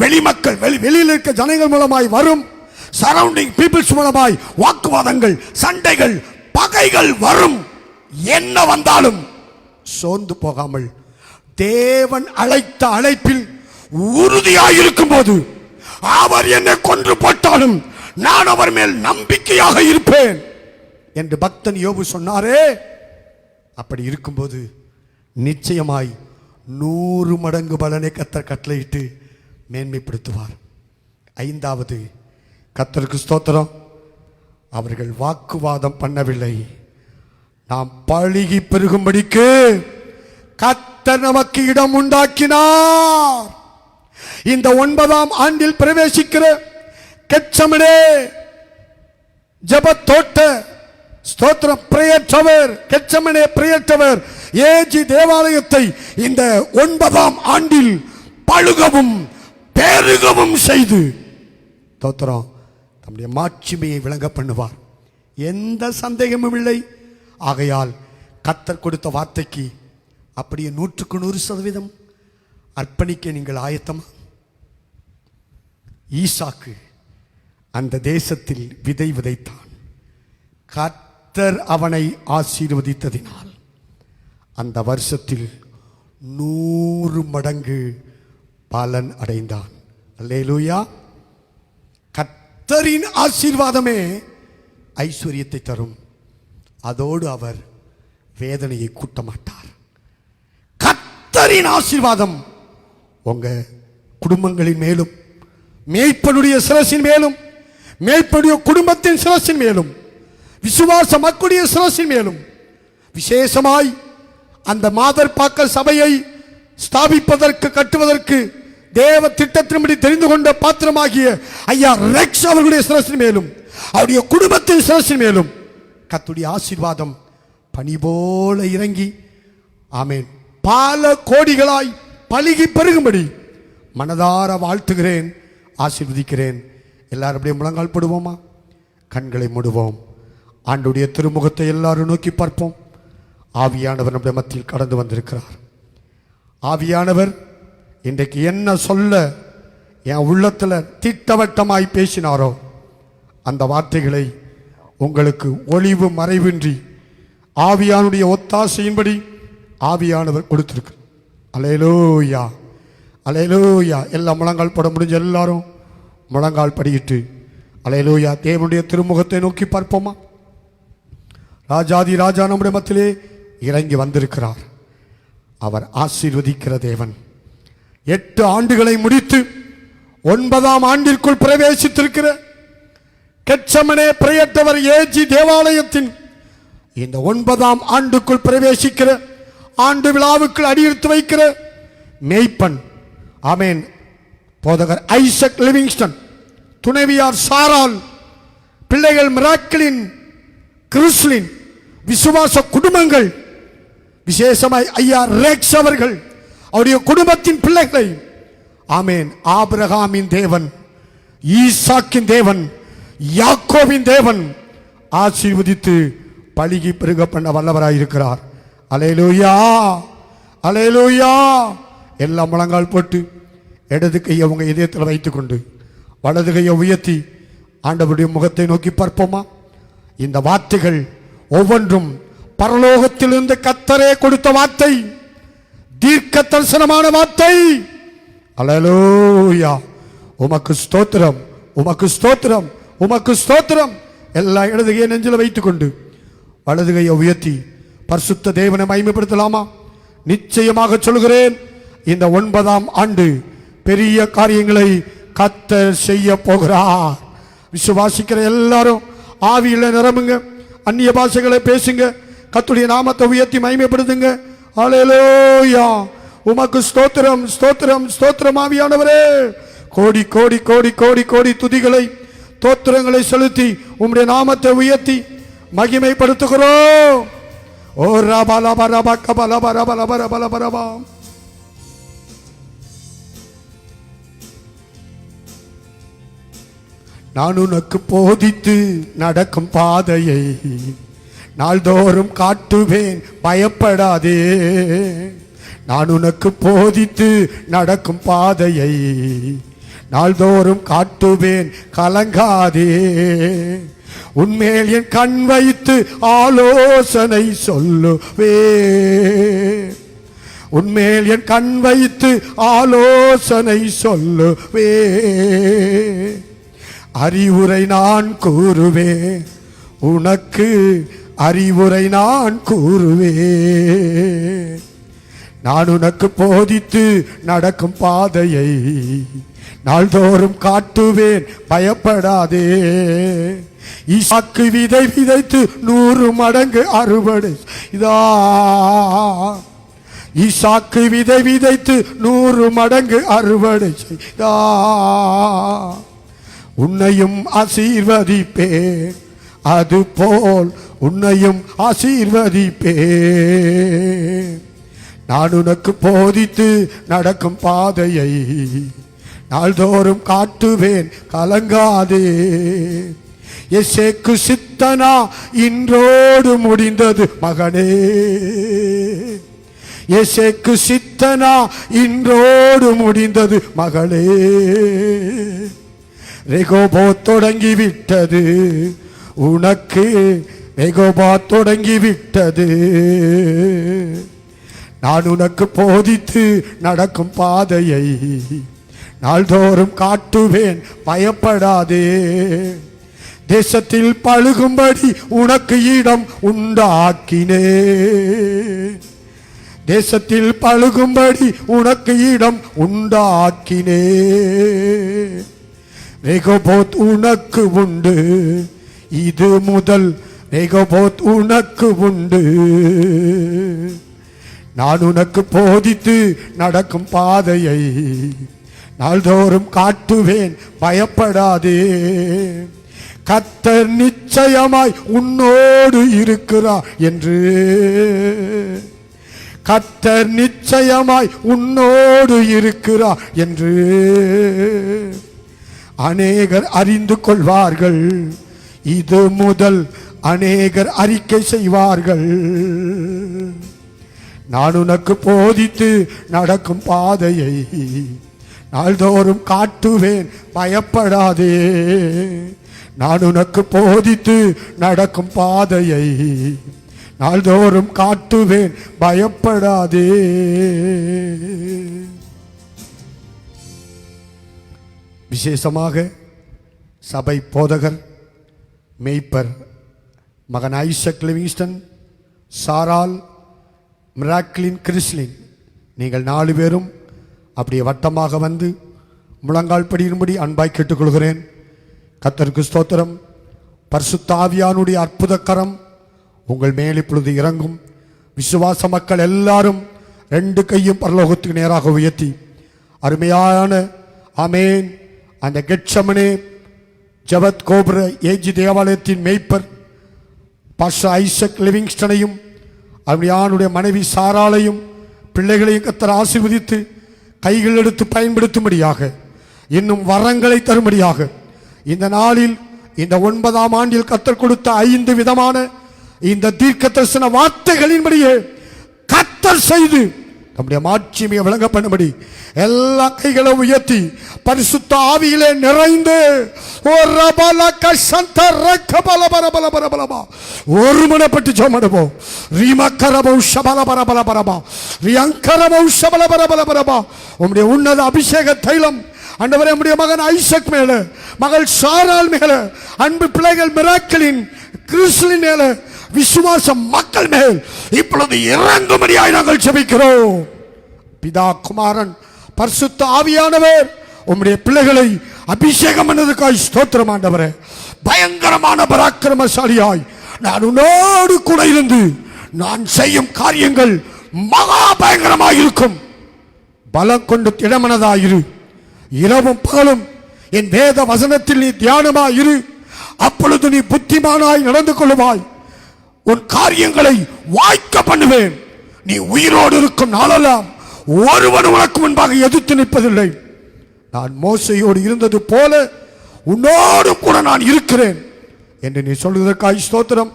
வெளிமக்கள் வெளியில் இருக்க ஜனங்கள் மூலமாய் வரும், சரௌண்டிங் பீப்புள்ஸ் மூலமாய் வாக்குவாதங்கள், சண்டைகள், பகைகள் வரும். என்ன வந்தாலும் சோர்ந்து போகாமல் தேவன் அழைத்த அழைப்பில் உறுதியாயிருக்கும் போது அவர் என்னை கொன்று போட்டாலும் நான் அவர் மேல் நம்பிக்கையாக இருப்பேன் என்று பக்தன் யோபு சொன்னாரே. அப்படி இருக்கும்போது நிச்சயமாய் 100 மடங்கு பலனை கர்த்தர் கட்டளையிட்டு மேன்மைப்படுத்துவார். ஐந்தாவது, கர்த்தருக்கு ஸ்தோத்திரம், அவர்கள் வாக்குவாதம் பண்ணவில்லை. நாம் பழுகி பெருகும்படிக்கு கர்த்தர் நமக்கு இடம் உண்டாக்கினார். இந்த 9ஆம் ஆண்டில் பிரவேசிக்கிற கெத்செமனே ஜெபத்தோட்ட ஸ்தோத்திரம் prayer tower, Gethsemane prayer tower AG தேவாலயத்தை இந்த 9ஆம் ஆண்டில் பழுகவும் பெருகவும் செய்து ஸ்தோத்திரம் தம்முடைய மாட்சிமையை விளங்க பண்ணுவார். எந்த சந்தேகமும் இல்லை. ஆகையால் கர்த்தர் கொடுத்த வார்த்தைக்கு அப்படியே 100% அர்ப்பணிக்க நீங்கள் ஆயத்தமா? ஈசாக்கு அந்த தேசத்தில் விதை விதைத்தான். கர்த்தர் அவனை ஆசீர்வதித்ததினால் அந்த வருஷத்தில் 100 மடங்கு பலன் அடைந்தான். அல்லேலூயா. கர்த்தரின் ஆசீர்வாதமே ஐஸ்வர்யத்தை தரும். அதோடு அவர் வேதனையை கூட்ட மாட்டார். கர்த்தரின் ஆசீர்வாதம் உங்க குடும்பங்களின் மேலும், மேய்ப்பனுடைய சிரசின் மேலும், மேய்ப்பனுடைய குடும்பத்தின் சிரசின் மேலும், விசுவாச மக்களுடைய சிரசின் மேலும், விசேஷமாய் அந்த மாதர் பாக்க சபையை ஸ்தாபிப்பதற்கு கட்டுவதற்கு தேவ திட்டத்தின்படி தெரிந்து கொண்ட பாத்திரமாகிய ஐயா ரெக்ஸ் அவர்களுடைய சிரசின் மேலும், அவருடைய குடும்பத்தின் சிரசின் மேலும் கர்த்தருடைய ஆசீர்வாதம் பனி போல இறங்கி ஆமென் பல கோடிகளாய் பலுகி பெருகும்படி மனதார வாழ்த்துகிறேன், ஆசீர்வதிக்கிறேன். எல்லாரும் அப்படியே முழங்கால் போடுவோமா? கண்களை மூடுவோம். ஆண்டுடைய திருமுகத்தை எல்லாரும் நோக்கி பார்ப்போம். ஆவியானவர் நம்முடைய மத்தியில் கடந்து வந்திருக்கிறார். ஆவியானவர் இன்றைக்கு என்ன சொல்ல என் உள்ளத்தில் திட்டவட்டமாய் பேசினாரோ அந்த வார்த்தைகளை உங்களுக்கு ஒளிவு மறைவின்றி ஆவியானுடைய ஒத்தாசையின்படி ஆவியானவர் கொடுத்திருக்கிறார். அல்லேலூயா, அல்லேலூயா. எல்லாம் முழங்கால் போட முடிஞ்ச எல்லாரும் முழங்கால் படியிட்டு அல்லேலூயா தேவனுடைய திருமுகத்தை நோக்கி பார்ப்போமா? ராஜாதி ராஜா நம்முடைய மத்தியிலே இறங்கி வந்திருக்கிறார். அவர் ஆசீர்வதிக்கிற தேவன். 8 ஆண்டுகளை முடித்து 9ஆம் ஆண்டிற்குள் பிரவேசித்திருக்கிற கெத்செமனே பிரேயர் டவர் ஏஜி தேவாலயத்தின் இந்த 9ஆம் ஆண்டுக்குள் பிரவேசிக்கிற ஆண்டு விழாவுக்கு அடியெடுத்து வைக்கிற மேய்ப்பன் ஆமென் போதகர் ஐசக் லிவிங்ஸ்டன், துணைவியார் சாரால், பிள்ளைகள் மிராக்கிளின், கிறிஸ்லின், விசுவாச குடும்பங்கள், விசேஷமாய் ஐயா ரெக்ஸ் அவர்கள், அவருடைய குடும்பத்தின் பிள்ளைகளை ஆமென் ஆபிரகாமின் தேவன், ஈசாக்கின் தேவன், யாக்கோபின் தேவன் ஆசீர்வதித்து பலுகி பெருக பண்ண வல்லவராயிருக்கிறார். அல்லேலூயா, அல்லேலூயா. எல்லாம் முழங்கால் போட்டு இடது கையை உங்க இதயத்தில் வைத்துக் கொண்டு வலது கையை உயர்த்தி ஆண்டவருடைய முகத்தை நோக்கி பார்ப்போமா? இந்த வார்த்தைகள் ஒவ்வொன்றும் பரலோகத்திலிருந்து கர்த்தரே கொடுத்த வார்த்தை, தீர்க்க தரிசனமான வார்த்தை. அல்லேலூயா. உமக்கு ஸ்தோத்திரம், உமக்கு ஸ்தோத்திரம், உமக்கு ஸ்தோத்திரம். எல்லா இடது கையை நெஞ்சில் வைத்துக் கொண்டு வலது கையை உயர்த்தி பரிசுத்த தேவனை மகிமைப்படுத்தலாமா? நிச்சயமாக சொல்கிறேன், இந்த 9ஆம் ஆண்டு பெரிய காரியங்களை கர்த்தர் செய்ய போகிறார். விசுவாசிக்கிற எல்லாரும் ஆவியில நிரம்புங்க, அந்நிய பாஷைகளை பேசுங்க, கர்த்தருடைய நாமத்தை உயர்த்தி மகிமைப்படுத்துங்க. அல்லேலூயா. உமக்கு ஸ்தோத்திரம், ஸ்தோத்திரம், ஸ்தோத்திரம். ஆவியானவரே கோடி கோடி கோடி கோடி கோடி துதிகளை தோத்திரங்களை செலுத்தி உம்முடைய நாமத்தை உயர்த்தி மகிமைப்படுத்துகிறோம். ஓ ரபலபரபக்க பலபரபலபரபலபரபா. நான் உனக்கு போதித்து நடக்கும் பாதையை நாள்தோறும் காட்டுவேன், பயப்படாதே. நான் உனக்கு போதித்து நடக்கும் பாதையை நாள்தோறும் காட்டுவேன், கலங்காதே. உன்மேல் என் கண் வைத்து ஆலோசனை சொல்லுவே. உன்மேல் என் கண் வைத்து ஆலோசனை சொல்லுவே. அறிவுரை நான் கூறுவேன், உனக்கு அறிவுரை நான் கூறுவேன். நான் உனக்கு போதித்து நடக்கும் பாதையை நாள்தோறும் காட்டுவேன், பயப்படாதே. ஈசாக்கு விதை விதைத்து 100 மடங்கு அறுவடை இதா. ஈசாக்கு விதை விதைத்து 100 மடங்கு அறுவடை செய்தா. உன்னையும் ஆசீர்வதிப்பேன், அதுபோல் உன்னையும் ஆசீர்வதிப்பேன். நான் உனக்கு போதித்து நடக்கும் பாதையை நாள்தோறும் காட்டுவேன், கலங்காதே. எசேக்கு சித்தனா இன்றோடு முடிந்தது மகனே. எசேக்கு சித்தனா இன்றோடு முடிந்தது மகளே. ரெகோபோத் தொடங்கி விட்டது உனக்கு, ரெகோபோத் தொடங்கி விட்டது. நான் உனக்கு போதித்து நடக்கும் பாதையை நாள்தோறும் காட்டுவேன், பயப்படாதே. தேசத்தில் பழுகும்படி உனக்கு இடம் உண்டாக்கினே. தேசத்தில் பழுகும்படி உனக்கு இடம் உண்டாக்கினே. ரெகோபோத் உனக்கு உண்டு, இது முதல் ரெகோபோத் உனக்கு உண்டு. நான் உனக்கு போதித்து நடக்கும் பாதையை நாள்தோறும் காட்டுவேன், பயப்படாதே. கர்த்தர் நிச்சயமாய் உன்னோடு இருக்கிறார் என்று, கர்த்தர் நிச்சயமாய் உன்னோடு இருக்கிறார் என்று அநேகர் அறிந்து கொள்வார்கள். இது முதல் அநேகர் அறிக்கை செய்வார்கள். நான் உனக்கு போதித்து நடக்கும் பாதையை நாள்தோறும் காட்டுவேன், பயப்படாதே. நான் உனக்கு போதித்து நடக்கும் பாதையை நாள்தோறும் காட்டுவேன், பயப்படாதே. விசேஷமாக சபை போதகர் மேய்ப்பர் மகன் ஐசக் லிவிங்ஸ்டன், சாரால், மிராக்லின், கிறிஸ்லின், நீங்கள் 4 பேரும் அப்படியே வட்டமாக வந்து முழங்கால் படியும்படி அன்பாய் கேட்டுக்கொள்கிறேன். கர்த்தருக்கு ஸ்தோத்திரம். பரிசுத்த ஆவியானுடைய அற்புத கரம் உங்கள் மேல் இப்பொழுது இறங்கும். விசுவாச மக்கள் எல்லாரும் 2 கையும் பரலோகத்துக்கு நேராக உயர்த்தி அருமையான ஆமேன். அந்த கெட்சமனே ஜபத் கோபுர ஏஜி தேவாலயத்தின் மேய்ப்பர் பாஸ்டர் ஐசக் லிவிங்ஸ்டனையும் அவருடைய மனைவி சாராளையும் பிள்ளைகளையும் கர்த்தர் ஆசீர்வதித்து கைகள் எடுத்து பயன்படுத்தும்படியாக, இன்னும் வரங்களை தரும்படியாக இந்த நாளில், இந்த 9ஆம் ஆண்டில் கர்த்தர் கொடுத்த 5 விதமான இந்த தீர்க்க தரிசன வார்த்தைகளின்படியே கர்த்தர் செய்து நம்முடைய மாட்சிமையை விளங்க பண்ணும்படி எல்லா கைகளை உயர்த்தி பரிசுத்த ஆவியிலே நிறைந்து ஒருமனப்பட்டு ஜெபம். உம்முடைய உன்னத அபிஷேக தைலம் ஆண்டவரே, நம்முடைய மகன் ஐசக் மேல, மகள் சாரால் மேல, அன்பு பிள்ளைகள் மிராக்கிளின், கிறிஸ்லின் மேல, விசுவாச மக்கள் மேல் இப்பொழுது இறங்கும்படியாய் நாங்கள் ஜெபிக்கிறோம். பிதா, குமாரன், பரிசுத்த ஆவியானவர் உம்முடைய பிள்ளைகளை அபிஷேகம் பண்ணதுக்காய் ஸ்தோத்திரம் ஆண்டவரே. பயங்கரமான பராக்கிரமசாலியாய் நான் உன்னோடு கூட இருந்து நான் செய்யும் காரியங்கள் மகா பயங்கரமாய் இருக்கும். பலம் கொண்டு திடமனதாயிரு. இரவும் பகலும் என் வேத வசனத்தில் நீ தியானமாயிரு. அப்பொழுது நீ புத்திமானாய் நடந்து கொள்ளுவாய். உன் காரியங்களை வாய்க்க பண்ணுவேன். நீ உயிரோடு இருக்கும் நாளெல்லாம் ஒருவன் உனக்கு முன்பாக எதிர்த்து நிற்பதில்லை. நான் மோசையோடு இருந்தது போல உன்னோடும் கூட நான் இருக்கிறேன் என்று நீ சொல்வதற்காக ஸ்தோத்திரம்.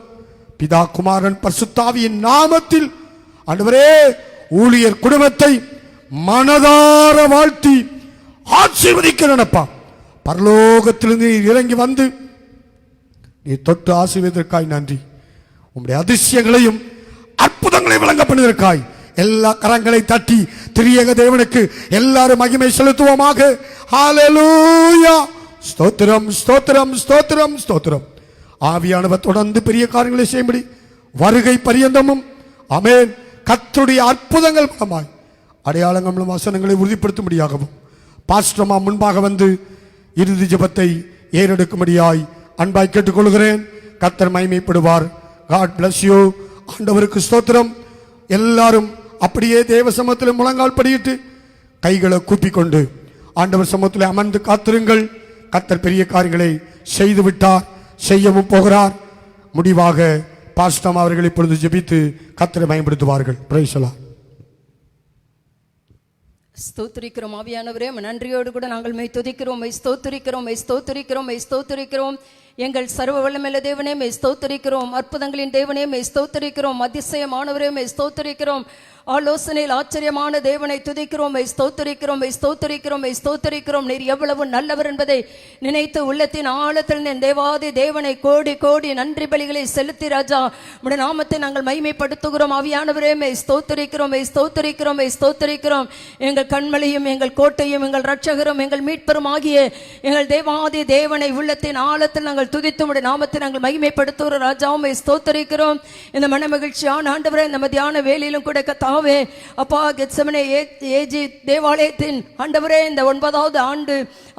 பிதா குமாரன் பரிசுத்தாவியின் நாமத்தில் ஆண்டவரே ஊழியர் குடும்பத்தை மனதார வாழ்த்தி ஆசீர்வதிக்கிறேனப்பா. பரலோகத்திலிருந்து நீ இறங்கி வந்து நீ தொட்டு ஆசீர்வதிற்காய் நன்றி. உம்முடைய அதிசயங்களையும் அற்புதங்களையும் வழங்க பண்ணுவதற்காய் எல்லா கரங்களை தட்டி திரியேக தேவனுக்கு எல்லாரும் மகிமை செலுத்துவோமாக. ஹல்லேலூயா. ஸ்தோத்திரம் ஸ்தோத்திரம் ஸ்தோத்திரம் ஸ்தோத்திரம். ஆவியானவர் தொடர்ந்து பெரிய காரியங்களை செய்யும்படி வருகை பரியந்தமும் ஆமென் கர்த்தருடைய அற்புதங்கள் மூலமாய் அடையாளங்களும் வசனங்களை உறுதிப்படுத்தும்படியாகவும் பாஸ்டர்மா முன்பாக வந்து இறுதி ஜெபத்தை ஏறெடுக்கும்படியாய் அன்பாய் கேட்டுக்கொள்கிறேன். கர்த்தர் மகிமைப்படுவார். God bless you. ஆண்டவருக்கு ஸ்தோத்திரம். எல்லாரும் அப்படியே தேவ சமூகத்தில் முழங்கால் படியிட்டு கைகளை கூப்பிக்கொண்டு ஆண்டவர் சமூகத்தில் அமர்ந்து காத்திருங்கள். கர்த்தர் பெரிய காரியங்களை செய்து விட்டார், செய்யவும் போகிறார். முடிவாக பாஸ்டர் அவர்கள் இப்பொழுது ஜெபித்து கர்த்தரை மகிமைப்படுத்துவார்கள். Praise the Lord. ஸ்தோத்திரிக்கிறோம் ஆவியானவரே, நன்றியோடு கூட நாங்கள் மெய் துதிக்கிறோம், மெய் ஸ்தோத்திரிக்கிறோம், மெய் ஸ்தோத்திரிக்கிறோம், மெய் ஸ்தோத்திரிக்கிறோம். எங்கள் சர்வ வல்லமையுள்ள தேவனே மெய் ஸ்தோத்திரிக்கிறோம். அற்புதங்களின் தேவனே மெய் ஸ்தோத்திரிக்கிறோம். அதிசயமானவரே மெய் ஸ்தோத்திரிக்கிறோம். ஆலோசனையில் ஆச்சரியமான தேவனை துதிக்கிறோம், மெய் ஸ்தோத்திரிக்கிறோம், மெய் ஸ்தோத்திரிக்கிறோம், மெய் ஸ்தோத்திரிக்கிறோம். நீர் எவ்வளவு நல்லவர் என்பதை நினைத்து உள்ளத்தின் ஆழத்தில் என் தேவாதி தேவனை கோடி கோடி நன்றி பலிகளை செலுத்தி ராஜா உம்முடைய நாமத்தை நாங்கள் மகிமைப்படுத்துகிறோம். ஆவியானவரே மெய் ஸ்தோத்திரிக்கிறோம், மெய் ஸ்தோத்திரிக்கிறோம், மெய் ஸ்தோத்திரிக்கிறோம். எங்கள் கண்மலையும் எங்கள் கோட்டையும் எங்கள் இரட்சகரும் எங்கள் மீட்பரும் ஆகிய எங்கள் தேவாதி தேவனை உள்ளத்தின் ஆழத்தில் நாங்கள் துதித்து உம்முடைய நாமத்தை நாங்கள் மகிமைப்படுத்துகிறோம். ராஜாவும் மெய் ஸ்தோத்திரிக்கிறோம். இந்த மன மகிழ்ச்சியான ஆண்டவரே, இந்த மத்தியான வேலையிலும் கூட கத்தாவே அப்பா கெத்செமனே ஏஜி தேவாலயத்தின் ஆண்டவரே இந்த 9வது ஆண்டு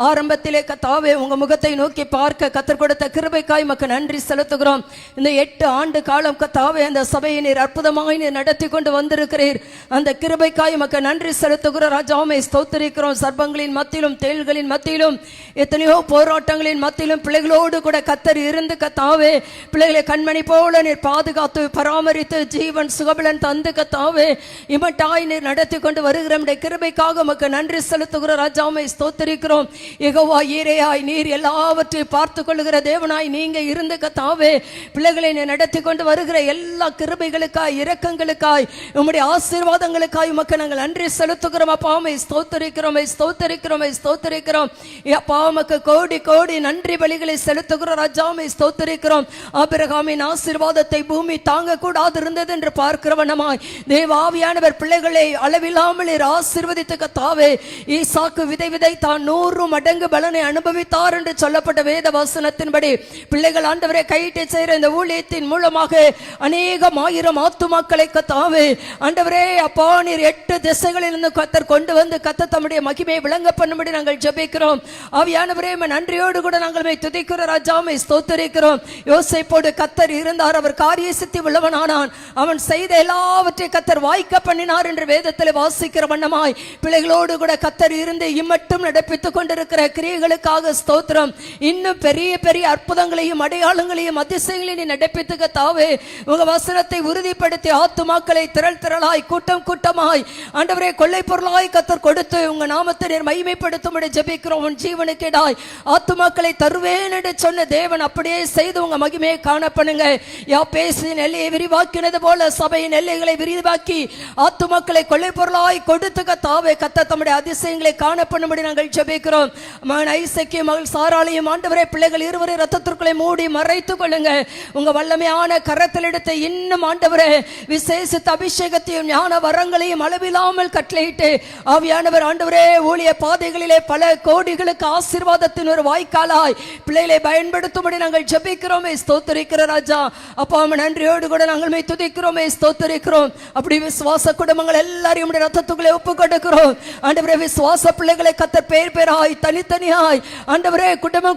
ஆரம்பத்திலே கத்தாவே உங்க முகத்தை நோக்கி பார்க்க கத்தர் கொடுத்த கிருபைக்காய் மக்கு நன்றி செலுத்துகிறோம். இந்த 8 ஆண்டு காலம் கத்தாவே அந்த சபையை நீர் அற்புதமாய் நீர் நடத்தி கொண்டு வந்திருக்கிறீர். அந்த கிருபைக்காய் மக்கு நன்றி செலுத்துகிறோம். ராஜாவை ஸ்தோத்திரிக்கிறோம். சர்ப்பங்களின் மத்தியிலும் தேள்களின் மத்தியிலும் எத்தனையோ போராட்டங்களின் மத்தியிலும் பிள்ளைகளோடு கூட கத்தர் இருந்து கத்தாவே பிள்ளைகளை கண்மணி போல நீர் பாதுகாத்து பராமரித்து ஜீவன் சுகபலன் தந்து கத்தாவே இமட்டாய் நீர் நடத்தி கொண்டு வருகிற கிருபைக்காக உமக்கு நன்றி செலுத்துகிற ராஜாவை ஸ்தோத்திரிக்கிறோம். யெகோவா ஈரேயாய் நீர் எல்லாவற்றையும் பார்த்து கொள்ளுகிற தேவனாய் நீங்க இருந்து கத்தாவே பிள்ளைகளை நீர் நடத்தி கொண்டு வருகிற எல்லா கிருபைகளுக்காய் இரக்கங்களுக்காய் உம்முடைய ஆசீர்வாதங்களுக்காய் உமக்கு நாங்கள் நன்றி செலுத்துகிறோம். அப்பாவை ஸ்தோத்திரிக்கிறோம், ஸ்தோத்திரிக்கிறோம், ஸ்தோத்திரிக்கிறோம். அப்பா உமக்கு கோடி கோடி நன்றி பலிகளை செலுத்துகிற ராஜாவை ஸ்தோத்திரிக்கிறோம். ஆபிரகாமின் ஆசீர்வாதத்தை பூமி தாங்க கூடாது இருந்தது என்று பார்க்கிறவனமாய் தேவாவியானவர் பிள்ளைகளை அளவில்லாமல் ஆசீர்வதித்து கத்தாவே ஈசாக்கு விதை விதைத்தான் 100 மடங்கு பலனை அனுபவித்தார் என்று சொல்லப்பட்ட வேத வசனத்தின்படி பிள்ளைகள் ஆண்டவரை கையிட்டு செய்கிற இந்த ஊழியத்தின் மூலமாக அநேகம் ஆயிரம் ஆத்துமாக்களை கத்தாவே ஆண்டவரே அப்பா நீர் 8 திசைகளிலிருந்து கத்தர் கொண்டு வந்து கத்த தம்முடைய மகிமையை விளங்க பண்ணும்படி நாங்கள் ஜெபிக்கிறோம். ஆவியானவரே நன்றியோடு கூட நாங்கள் துதிக்கிற ராஜாவை ஸ்தோத்திரிக்கிறோம். யோசேப்போடு கத்தர் இருந்தார், அவர் காரிய சித்தி உள்ளவனானான், அவன் செய்த எல்லாவற்றையும் கத்தர் வாய்க்க பண்ணினார் என்று வேதத்தில் வாசிக்கிற வண்ணமாய் பிள்ளைகளோடு கூட கத்தர் இருந்து இம்மட்டும் நடப்பித்துக் கொண்டிருக்கிற கிரியைகளுக்காக ஸ்தோத்திரம். இன்னும் பெரிய பெரிய அற்புதங்களையும் அடையாளங்களையும் அதிசயங்களையும் நடப்பித்து கத்தாவே உங்க வசனத்தை உறுதிப்படுத்தி ஆத்துமாக்களை திரள் திரளாய் கூட்டம் கூட்டமாய் ஆண்டவரே கொள்ளை பொருளாய் கத்தர் கொடுத்து உங்க நாமத்தை நீர் மகிமைப்படுத்தும்படி ஜெபிக்கிறோம். உன் ஜீவனுக்கேடாய் ஆத்துமாக்களை தருவேன் என்று சொன்ன தேவன் அப்படியே செய்து உங்க மகிமையை காணப்படுங்க. யாப்பேசின் எல்லையை விரிவாக்கினது போல சபையின் எல்லைகளை விரிவாக்கி ஆத்துமாக்களை கொள்ளை பொருளாய் கொடுத்து கத்தாவே கத்த தம்முடைய அதிசயங்களை காணப்படும்படி நாங்கள் ஜெபிக்கிறோம். மகன் ஐசக்கிய மகள் சாராளையும் ஆண்டவரே பிள்ளைகள் இருவரை ரத்தத்திற்குள்ளே மூடி மறைத்துக் கொள்ளுங்க. உங்க வல்லமையான கரத்தில் எடுத்து இன்னும் ஆண்டவரே விசேஷித்த அபிஷேகத்தையும் ஞான வரங்களையும் அளவில்லாமல் கட்டளையிட்டு ஆவியானவர் ஆண்டவரே ஊழிய பாதைகளிலே பல கோடிகளுக்கு ஆசீர்வாதத்தின் ஒரு வாய்க்காலாய் பிள்ளைகளை பயன்படுத்தும்படி நாங்கள் ஜெபிக்கிறோம். ஸ்தோத்திரிக்கிற ராஜா அப்பா நன்றியோடு கூட நாங்கள் துதிக்கிறோம், ஸ்தோத்திரிக்கிறோம். அப்படி விசுவாச குடும்பங்கள் எல்லாரையும் உம்முடைய ரத்தத்துக்குள்ளே ஒப்பு கொடுக்கிறோம் ஆண்டவரே. விசுவாச பிள்ளைகளை கத்தர் பேர் பேராய் தனித்தனியாய் ஆண்டவரே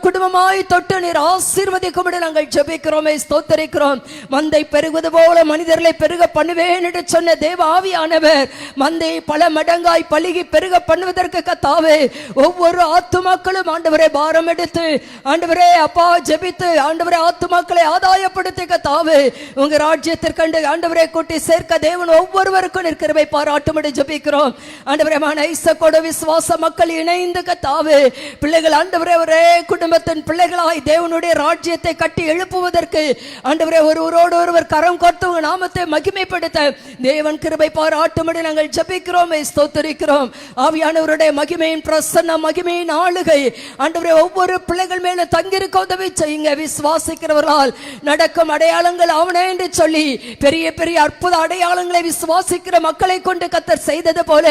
குடும்பமாய் தொட்டு நீர் ஆசீர்வதிக்கும்படி நாங்கள் ஜெபிக்கிறோமே, ஸ்தோத்திரிக்கிறோம். மந்தை பெருகுவது போல மனிதர்களை பெருக பண்ணுவேன் என்று சொன்ன தேவ ஆவியானவர் மந்தையை பல மடங்காய் பழுகி பெருக பண்ணுவதற்கு கத்தாவே ஒவ்வொரு ஆத்துமாக்களும் ஆண்டவரே பாரம் எடுத்து ஆண்டவரே அப்பா ஜெபித்து ஆண்டவரே ஆத்துமாக்களை ஆதாயப்படுத்தி கத்தாவே உங்க ராஜ்யத்திற்கண்டு ஆண்டவரே கூட்டி சேர்க்க தேவன் ஒவ்வொருவருக்கும் நிற்கிறவை பாராட்டும்படி ஜெபிக்கிறோம் ஆண்டவரே. ஐசக்கோட விசுவாச மக்கள் இணைந்து கத்தாவே பிள்ளைகள் ஆண்டவரே ஒரே குடும்பத்தின் பிள்ளைகளாய் தேவனுடைய ராஜ்யத்தை கட்டி எழுப்புவதற்கு ஆண்டவரே ஒருவரோடு ஒருவர் கரம் கோர்த்து உங்க நாமத்தை மகிமைப்படுத்த தேவன் கிருபை பாராட்டும்படி நாங்கள் ஜெபிக்கிறோம், ஸ்தோத்திரிக்கிறோம். ஆவியானவருடைய மகிமையின் பிரசன்ன மகிமையின் ஆளுகை ஆண்டவரே ஒவ்வொரு பிள்ளைகள் மேல தங்கியிருக்க உதவி செய்யுங்க. விசுவாசிக்கிறவர்களால் நடக்கும் அடையாளங்கள் அவனே என்று சொல்லி பெரிய பெரிய அற்புத அடையாளங்களை விசுவாசிக்கிற மக்களை கொண்டு கத்தர் செய்தது போல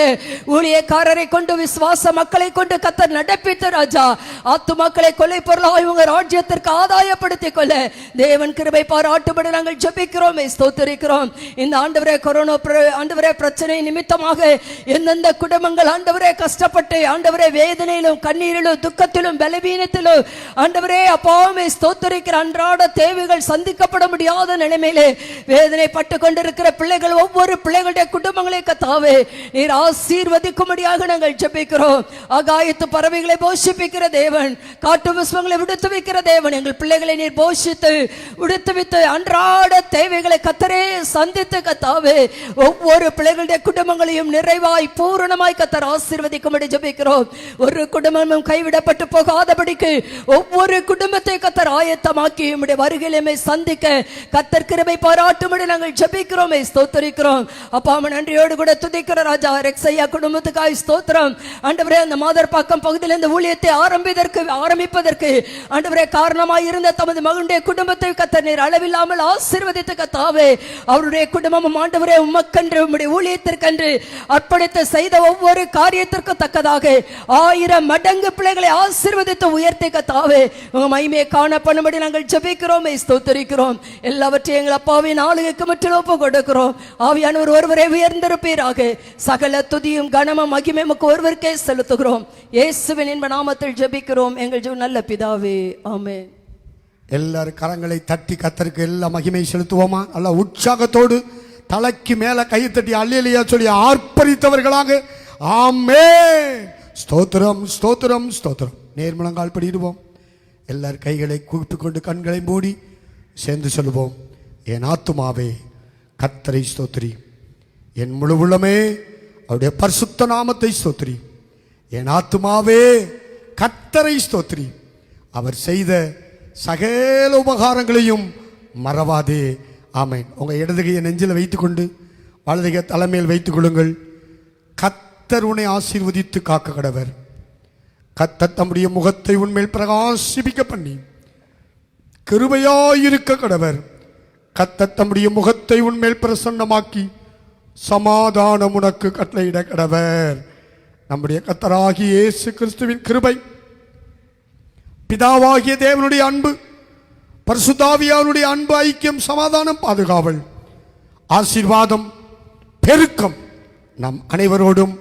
ஊழியக்காரரை கொண்டு விசுவாச மக்களை கொண்டு கத்தர் நடப்பித்த ராஜா ஆத்துமாக்களை கொலை பொருளாய் உங்க ராஜ்யத்திற்கு ஆதாயப்படுத்திக் கொள்ள தேவன் கிருபை பாராட்டும்படி நாங்கள் ஜெபிக்கிறோம், ஸ்தோத்திரிக்கிறோம். இந்த ஆண்டவரே கொரோனா ஆண்டவரே பிரச்சனை நிமித்தமாக எந்தெந்த குடும்பங்கள் ஆண்டவரே கஷ்டப்பட்டு ஆண்டவரே வேதனையிலும் கண்ணீரிலும் துக்கத்திலும் பலவீனத்திலும் ஆண்டவரே அப்பாவுமே ஸ்தோத்திரிக்கிற அன்றாட தேவைகள் சந்திக்கப்பட முடியாத நிலைமையிலே வேதனைப்பட்டு கொண்டிருக்கிற பிள்ளைகள் ஒவ்வொரு பிள்ளைகளுடைய குடும்பங்களை கத்தாவே நீர் ஆசீர்வதிக்கும்படியாக நாங்கள் ஜெபிக்கிறோம். ஆகாயத்து பறவைகளை போஷிப்பிக்கிற தேவன், காட்டு புஷ்பங்களை விடுத்து வைக்கிற தேவன், எங்கள் பிள்ளைகளை நீர் போஷித்து விடுத்து வைத்து அன்றாட தேவைகளை கத்தரே சந்தித்து கத்தாவே ஒவ்வொரு பிள்ளைகளுடைய குடும்பங்களையும் நிறைவாய் பூரணமாய் கத்தர் ஆசீர்வதிக்கும்படி ஜெபிக்கிறோம். ஒரு குடும்பமும் கைவிடப்பட்டு போகாதபடிக்கு ஒவ்வொரு குடும்பத்தை கத்தர் ஆயத்தமாக்கி உம்முடைய வருகையிலுமே சந்திக்க கத்தர் கிருபை பாராட்டும்படி நாங்கள் ஜெபிக்கிறோம், ஸ்தோத்திரிக்கிறோம். அப்பா நன்றியோடு கூட துதிக்கிற ராஜா ரெக்ஸையா குடும்பத்துக்காய் ஸ்தோத்திரம் ஆண்டவரே. அந்த மாதர்பாக்கம் பகுதியில் இந்த ஊழியத்தை ஆரம்பிப்பதற்கு ஆண்டவரே காரணமாய் இருந்த தமது மகனுடைய குடும்பத்தை கத்தர் நீர் அளவில்லாமல் ஆசீர்வதித்து கத்தாவே அவருடைய குடும்பமும் ஆண்டவரே உமக்கென்று உம்முடைய ஊழியத்திற்கென்று அர்ப்பணித்து செய்த ஒவ்வொரு காரியத்திற்கும் தக்கதாக 1000 மடங்கு பிள்ளைகளை ஆசீர்வதித்து உயர்த்தி கத்தாவே உங்க மகிமையை காணப்படும்படி நாங்கள் ஜெபிக்கிறோம், ஸ்தோத்திரிக்கிறோம். எல்லாவற்றையும் எங்கள் அப்பாவின் ஆளுகைக்கு முற்றிலும் ஒப்பு கொடுக்கிறோம். ஆவியானவர் ஒருவரை உயர்ந்திருப்பீராக. சகல துதியும் கனமும் மகிமை உமக்கு ஒருவருக்கே செலுத்துகிறோம். இயேசுவின் இன்ப நாமத்தில் ஜெபிக்கிறோம் எங்கள் நல்ல பிதாவே, ஆமென். எல்லாரும் கரங்களை தட்டி கத்தருக்கு எல்லா மகிமை செலுத்துவோமா? அல்ல உற்சாகத்தோடு தலைக்கு மேல கை தட்டி அல்லேலூயா சொல்லி ஆர்ப்பரித்தவர்களாக ஆமென். ஸ்தோத்திரம் ஸ்தோத்திரம் ஸ்தோத்திரம். நேர்முழங்கால் படிடுவோம். எல்லார் கைகளை கூப்பிட்டு கொண்டு கண்களை மூடி சேர்ந்து சொல்லுவோம். என் ஆத்துமாவே கர்த்தரை ஸ்தோத்திரி, என் முழு உள்ளமே அவருடைய பரிசுத்த நாமத்தை ஸ்தோத்திரி. என் ஆத்துமாவே கர்த்தரை ஸ்தோத்திரி, அவர் செய்த சகல உபகாரங்களையும் மறவாதே. ஆமென். உங்க இடதுகையை நெஞ்சில் வைத்துக்கொண்டு வலதுகை தலைமையில் வைத்துக் கொள்ளுங்கள். கர்த்தர் உன்னை ஆசீர்வதித்து காக்க கடவர். கர்த்தர் தம்முடைய முகத்தை உன்மேல் பிரகாசிப்பிக்க பண்ணி கிருபையாயிருக்க கடவர். கர்த்தர் தம்முடைய முகத்தை உன்மேல் பிரசன்னமாக்கி சமாதானம் உனக்கு கட்டளையிட கடவர். நம்முடைய கர்த்தராகிய இயேசு கிறிஸ்துவின் கிருபை, பிதாவாகிய தேவனுடைய அன்பு, பரிசுத்தாவியானுடைய அன்பு, ஐக்கியம், சமாதானம், பாதுகாவல், ஆசீர்வாதம், பெருக்கம் நம் அனைவரோடும்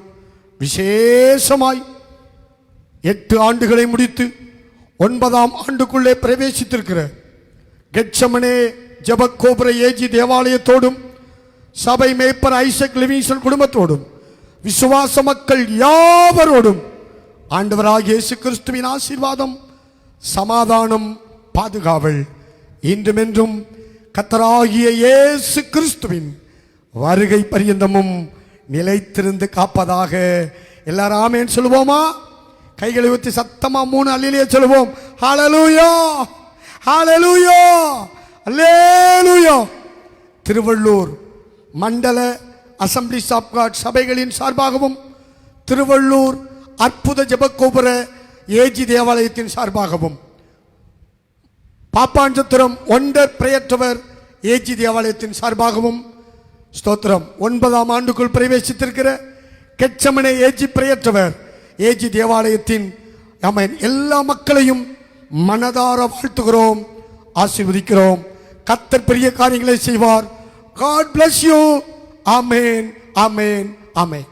விசேஷமாய் 8 ஆண்டுகளை முடித்து 9ஆம் ஆண்டுக்குள்ளே பிரவேசித்திருக்கிற கெட்சமனே ஜெபக்கோபுர ஏஜி தேவாலயத்தோடும் சபை மேய்ப்பர் ஐசக் லிவிங்ஸ்டன் குடும்பத்தோடும் விசுவாச மக்கள் யாவரோடும் ஆண்டவராகிய இயேசு கிறிஸ்துவின் ஆசீர்வாதம், சமாதானம், பாதுகாவல் இன்றுமென்றும் கர்த்தராகிய இயேசு கிறிஸ்துவின் வருகை பரியந்தமும் நிலைத்திருந்து காப்பதாக. எல்லாரும் ஆமென் சொல்லுவோமா? கைகளை ஊற்றி சத்தமா 3 அல்லேலூயா சொல்லுவோம். ஹல்லேலூயா ஹல்லேலூயா அல்லேலூயா. திருவள்ளூர் மண்டல அசம்பிளிஸ் ஆஃப் காட் சபைகளின் சார்பாகவும் திருவள்ளூர் அற்புத ஜெபக்கோபுர ஏஜி தேவாலயத்தின் சார்பாகவும் பாப்பாஞ்சத்திரம் ஒண்டர் பிரேயர் ஏஜி தேவாலயத்தின் சார்பாகவும் ஸ்தோத்திரம் 9ஆம் ஆண்டுக்குள் பிரவேசித்திருக்கிற கெட்சமனே ஏஜி பிரேயர் ஏஜி தேவாலயத்தின் ஆமென் எல்லா மக்களையும் மனதார வாழ்த்துகிறோம், ஆசீர்வதிக்கிறோம். கர்த்தர் பெரிய காரியங்களை செய்வார். God bless you. Amen amen amen.